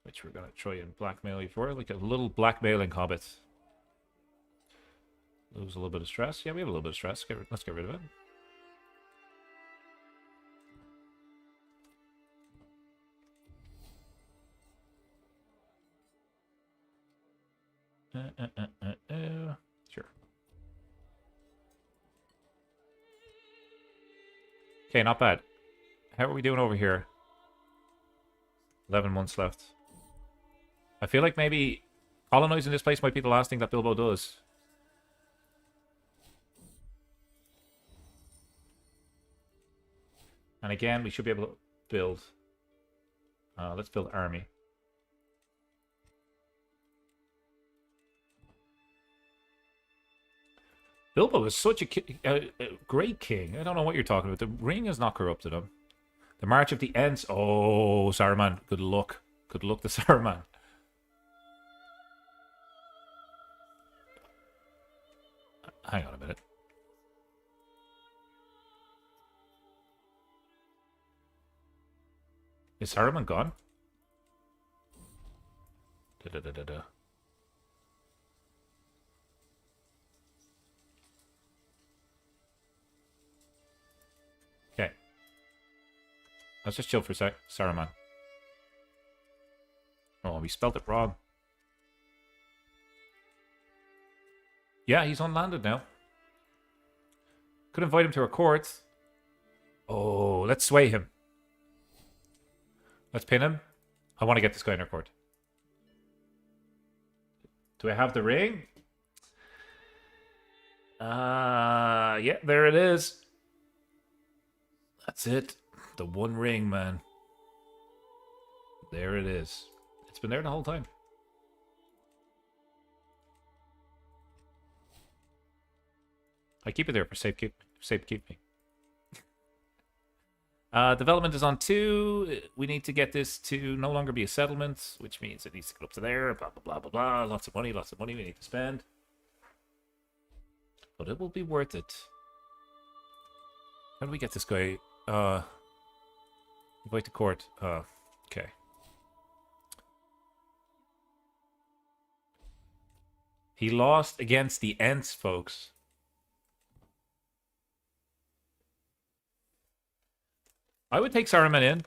which we're going to try and blackmail you for, like a little blackmailing hobbit. Lose a little bit of stress. Yeah, we have a little bit of stress. Let's get rid of it. Sure. Okay, not bad. How are we doing over here? 11 months left. I feel like maybe colonizing this place might be the last thing that Bilbo does. And again, we should be able to build. Let's build army. Bilbo is such a great king. I don't know what you're talking about. The ring has not corrupted him. The March of the Ents. Oh, Saruman. Good luck. Good luck to Saruman. Hang on a minute. Is Saruman gone? Da-da-da-da-da. Okay. Let's just chill for a sec. Saruman. Oh, we spelled it wrong. Yeah, he's unlanded now. Could invite him to our court. Oh, let's sway him. Let's pin him. I want to get this guy in our court. Do I have the ring? Yeah, there it is. That's it. The one ring, man. There it is. It's been there the whole time. I keep it there for safekeeping. Development is on 2. We need to get this to no longer be a settlement, which means it needs to get up to there. Blah, blah, blah, blah, blah. Lots of money we need to spend. But it will be worth it. How do we get this guy? Invite to court. Okay. He lost against the Ents, folks. I would take Saruman in.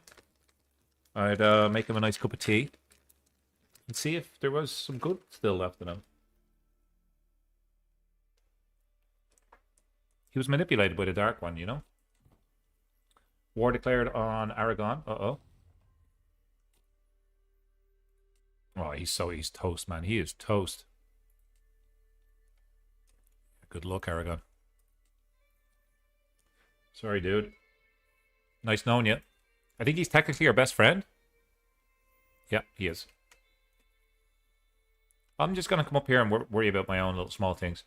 I'd make him a nice cup of tea. And see if there was some good still left in him. He was manipulated by the Dark One, you know? War declared on Aragon. Uh-oh. Oh, he's toast, man. He is toast. Good luck, Aragon. Sorry, dude. Nice knowing you. I think he's technically our best friend. Yeah, he is. I'm just going to come up here and worry about my own little small things.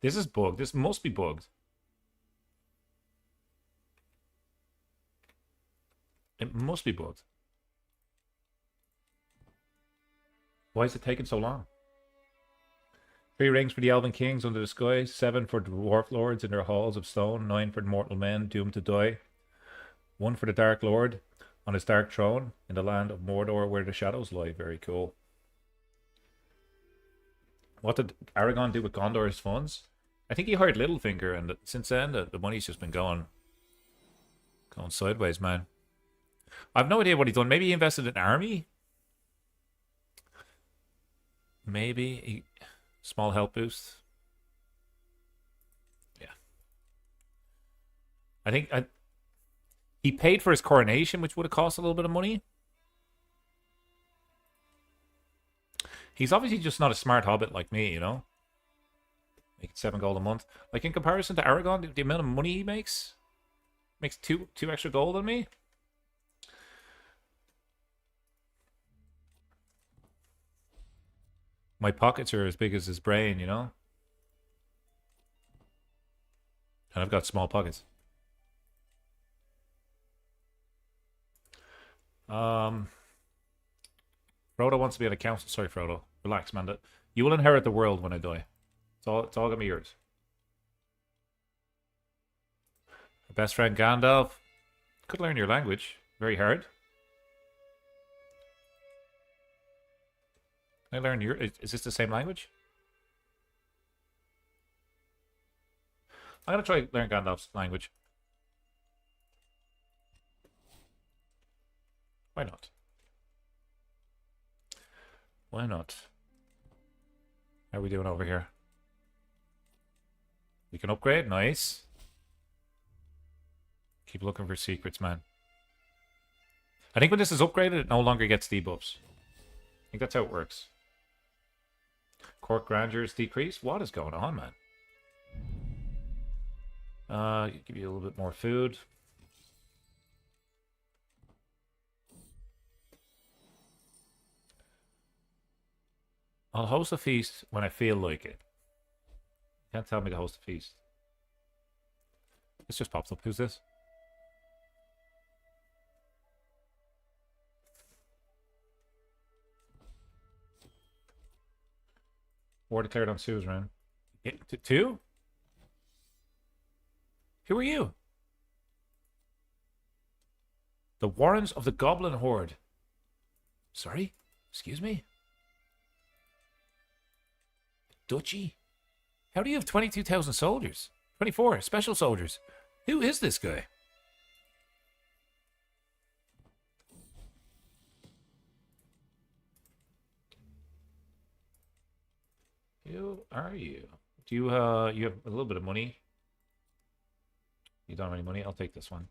This is bugged. This must be bugged. It must be bugged. Why is it taking so long? 3 rings for the Elven Kings under the sky, 7 for the Dwarf Lords in their halls of stone, 9 for the mortal men doomed to die, 1 for the Dark Lord on his dark throne in the land of Mordor where the shadows lie. Very cool. What did Aragorn do with Gondor's funds? I think he hired Littlefinger, and since then the money's just been going sideways, man. I have no idea what he's done. Maybe he invested in army. Maybe small health boost. Yeah, I think he paid for his coronation, which would have cost a little bit of money. He's obviously just not a smart hobbit like me, you know? Making 7 gold a month. Like, in comparison to Aragorn, the amount of money he makes two extra gold on me. My pockets are as big as his brain, you know? And I've got small pockets. Frodo wants to be an accountant. Sorry, Frodo. Relax, man. You will inherit the world when I die. It's all gonna be yours. My best friend Gandalf. Could learn your language. Very hard. Can I learn your... Is this the same language? I'm gonna try learn Gandalf's language. Why not? Why not? How are we doing over here? We can upgrade. Nice. Keep looking for secrets, man. I think when this is upgraded, it no longer gets debuffs. I think that's how it works. Court grandeurs decrease. What is going on, man? Give you a little bit more food. I'll host a feast when I feel like it. You can't tell me to host a feast. This just pops up. Who's this? War declared on Suzerain. Two? Who are you? The Warrens of the Goblin Horde. Sorry? Excuse me? Duchy? How do you have 22,000 soldiers? 24 special soldiers. Who is this guy? Who are you? Do you you have a little bit of money? You don't have any money? I'll take this one.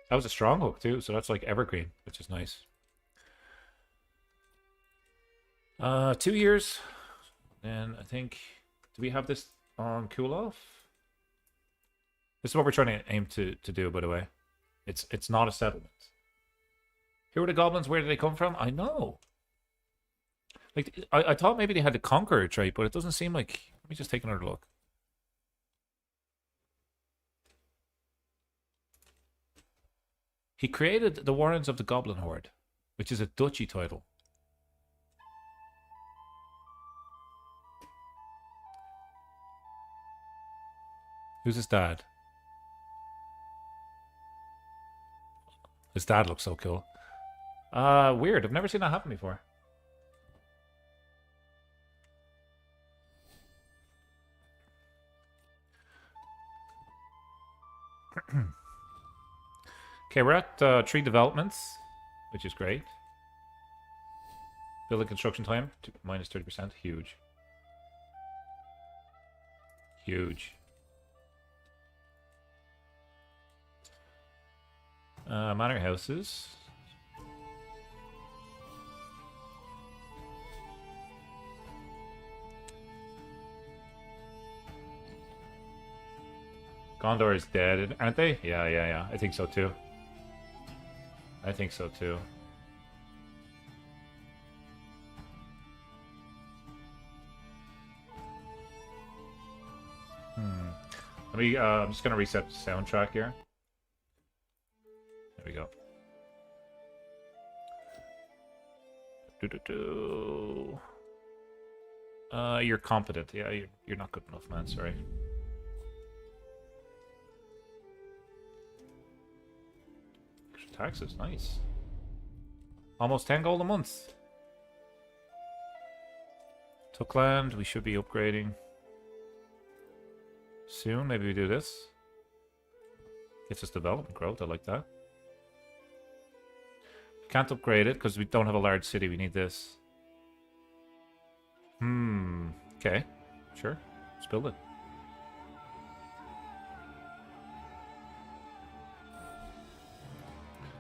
That was a strong hook too, so that's like evergreen, which is nice. 2 years. And I think, do we have this on cool off? This is what we're trying to aim to do, by the way. It's not a settlement. Who are the goblins? Where did they come from? I know. Like I thought maybe they had the conqueror trait, but it doesn't seem like. Let me just take another look. He created the Warrens of the Goblin Horde, which is a duchy title. Who's his dad? His dad looks so cool. Weird. I've never seen that happen before. Okay, we're at 3 developments, which is great. Building construction time, minus 30%. Huge. Huge. Manor houses. Gondor is dead, aren't they? Yeah. I think so too. I think so too. Let me, I'm just gonna reset the soundtrack here. There we go. You're competent. Yeah, you're not good enough, man. Sorry. Extra taxes, nice. Almost 10 gold a month. Took land. We should be upgrading soon. Maybe we do this. Gets us development growth. I like that. Can't upgrade it because we don't have a large city. We need this. Okay. Sure. Let's build it.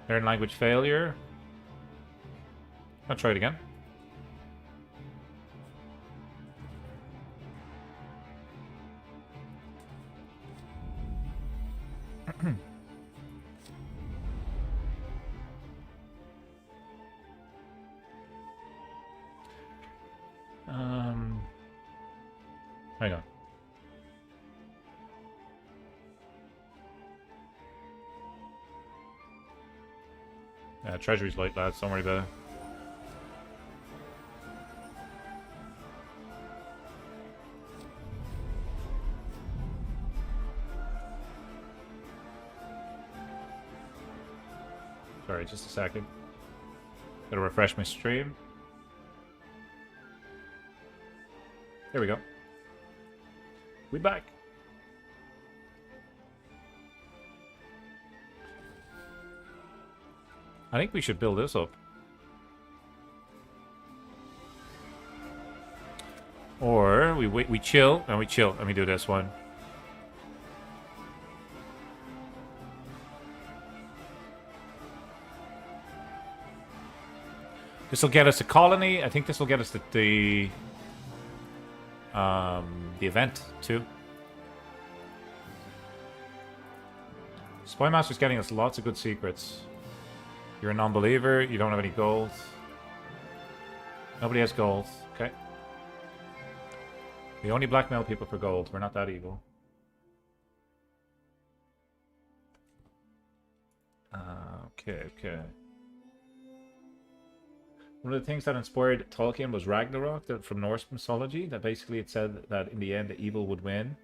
Learn language failure. I'll try it again. Hang on. Treasury's light, lads. Don't worry about it. Sorry, just a second. Gotta refresh my stream. There we go. We back. I think we should build this up. Or we wait, we chill, and we chill, and we do this one. This will get us a colony. I think this will get us the event too. Spymaster's getting us lots of good secrets. You're a non-believer. You don't have any gold. Nobody has gold. Okay. We only blackmail people for gold. We're not that evil. Okay. One of the things that inspired Tolkien was Ragnarok from Norse mythology. That basically it said that in the end the evil would win,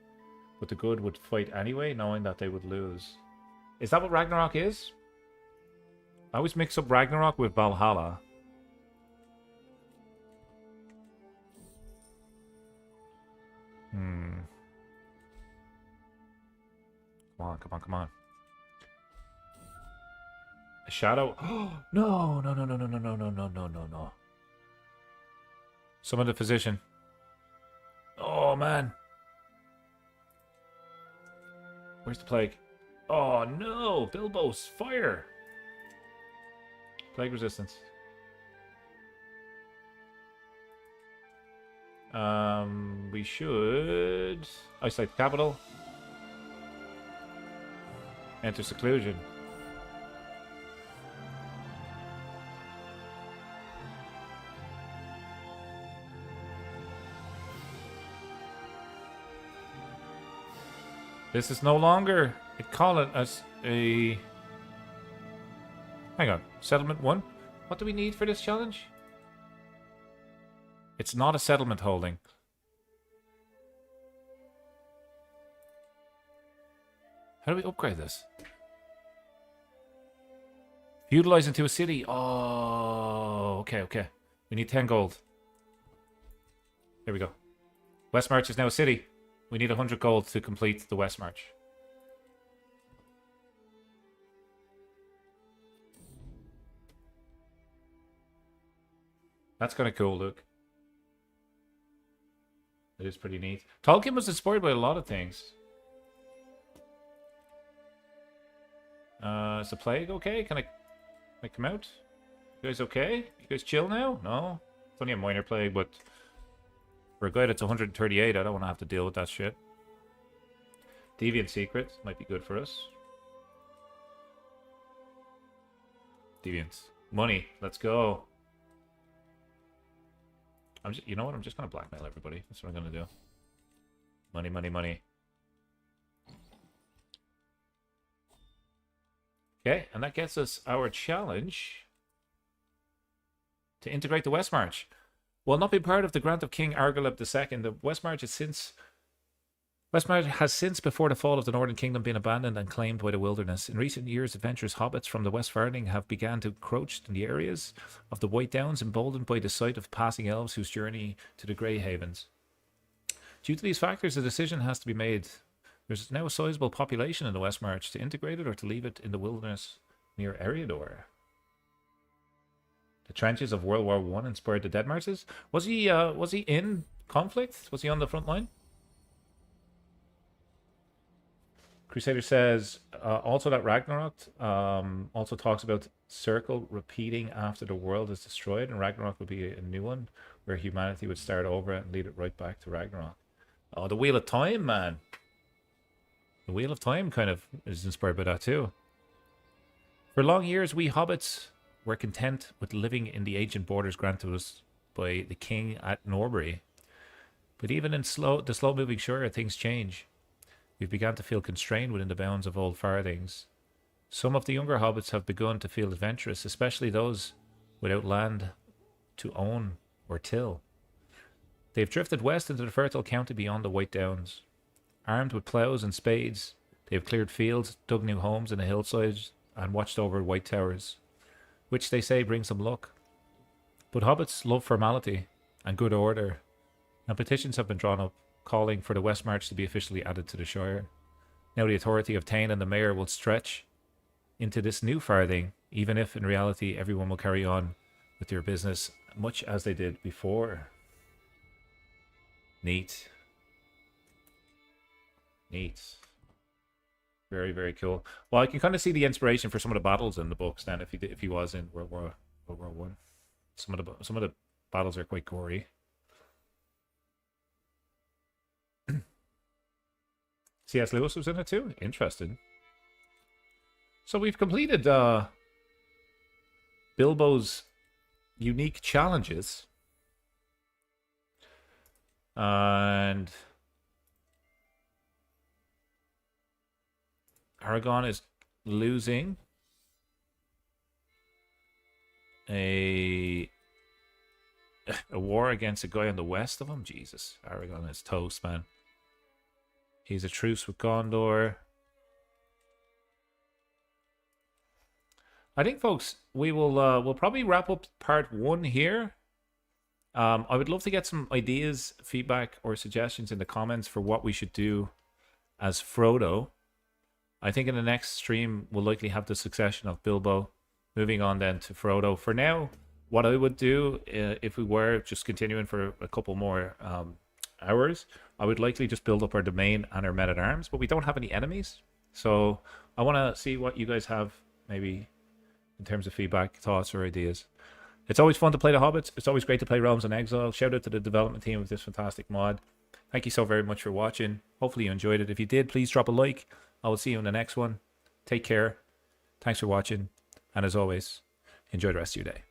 but the good would fight anyway, knowing that they would lose. Is that what Ragnarok is? I always mix up Ragnarok with Valhalla. Come on. A shadow? Oh, no. Summon the physician. Oh, man. Where's the plague? Oh, no. Bilbo's fire. Plague resistance. We should isolate the capital. Enter seclusion. This is no longer. Call it as a. Hang on. Settlement 1? What do we need for this challenge? It's not a settlement holding. How do we upgrade this? Feudalize into a city. Oh, okay. We need 10 gold. There we go. West March is now a city. We need 100 gold to complete the West March. That's kind of cool, look. It is pretty neat. Tolkien was inspired by a lot of things. Is the plague okay? Can I come out? You guys okay? You guys chill now? No? It's only a minor plague, but for a guy that's 138, I don't want to have to deal with that shit. Deviant secret might be good for us. Deviants. Money. Let's go. You know what? I'm just gonna blackmail everybody. That's what I'm gonna do. Money. Okay, and that gets us our challenge to integrate the West March. While not being part of the grant of King Argoleb II, the West March has since, before the fall of the Northern Kingdom, been abandoned and claimed by the wilderness. In recent years, adventurous hobbits from the West Farthing have begun to encroach in the areas of the White Downs, emboldened by the sight of passing elves whose journey to the Grey Havens. Due to these factors, a decision has to be made. There's now a sizable population in the West March, to integrate it or to leave it in the wilderness near Eriador. The trenches of World War I inspired the Dead Marches. Was he in conflict? Was he on the front line? Crusader says, also that Ragnarok also talks about circle repeating after the world is destroyed, and Ragnarok would be a new one where humanity would start over and lead it right back to Ragnarok. Oh, the Wheel of Time, man. The Wheel of Time kind of is inspired by that too. For long years, we hobbits were content with living in the ancient borders granted us by the king at Norbury. But even in the slow-moving Shire, things change. We've begun to feel constrained within the bounds of old farthings. Some of the younger hobbits have begun to feel adventurous, especially those without land to own or till. They've drifted west into the fertile county beyond the White Downs. Armed with ploughs and spades, they have cleared fields, dug new homes in the hillsides, and watched over white towers, which they say brings them luck. But hobbits love formality and good order, and petitions have been drawn up calling for the West March to be officially added to the Shire. Now the authority of Tain and the mayor will stretch into this new farthing, even if in reality everyone will carry on with their business much as they did before. Neat. Neat. Very, very cool. Well, I can kind of see the inspiration for some of the battles in the books then, if he was in World War One. Some of the battles are quite gory. C.S. Lewis was in it too? Interesting. So we've completed Bilbo's unique challenges. And Aragon is losing a war against a guy on the west of him. Jesus, Aragon is toast, man. He's a truce with Gondor. I think, folks, we'll probably wrap up part 1 here. I would love to get some ideas, feedback, or suggestions in the comments for what we should do as Frodo. I think in the next stream we'll likely have the succession of Bilbo, moving on then to Frodo. For now, what I would do if we were just continuing for a couple more hours, I would likely just build up our domain and our men-at-arms, but we don't have any enemies, so I want to see what you guys have maybe in terms of feedback, thoughts, or ideas. It's always fun to play the Hobbits. It's always great to play Realms in Exile. Shout out to the development team of this fantastic mod. Thank you so very much for watching. Hopefully you enjoyed it. If you did, please drop a like. I will see you in the next one. Take care. Thanks for watching, and as always, enjoy the rest of your day.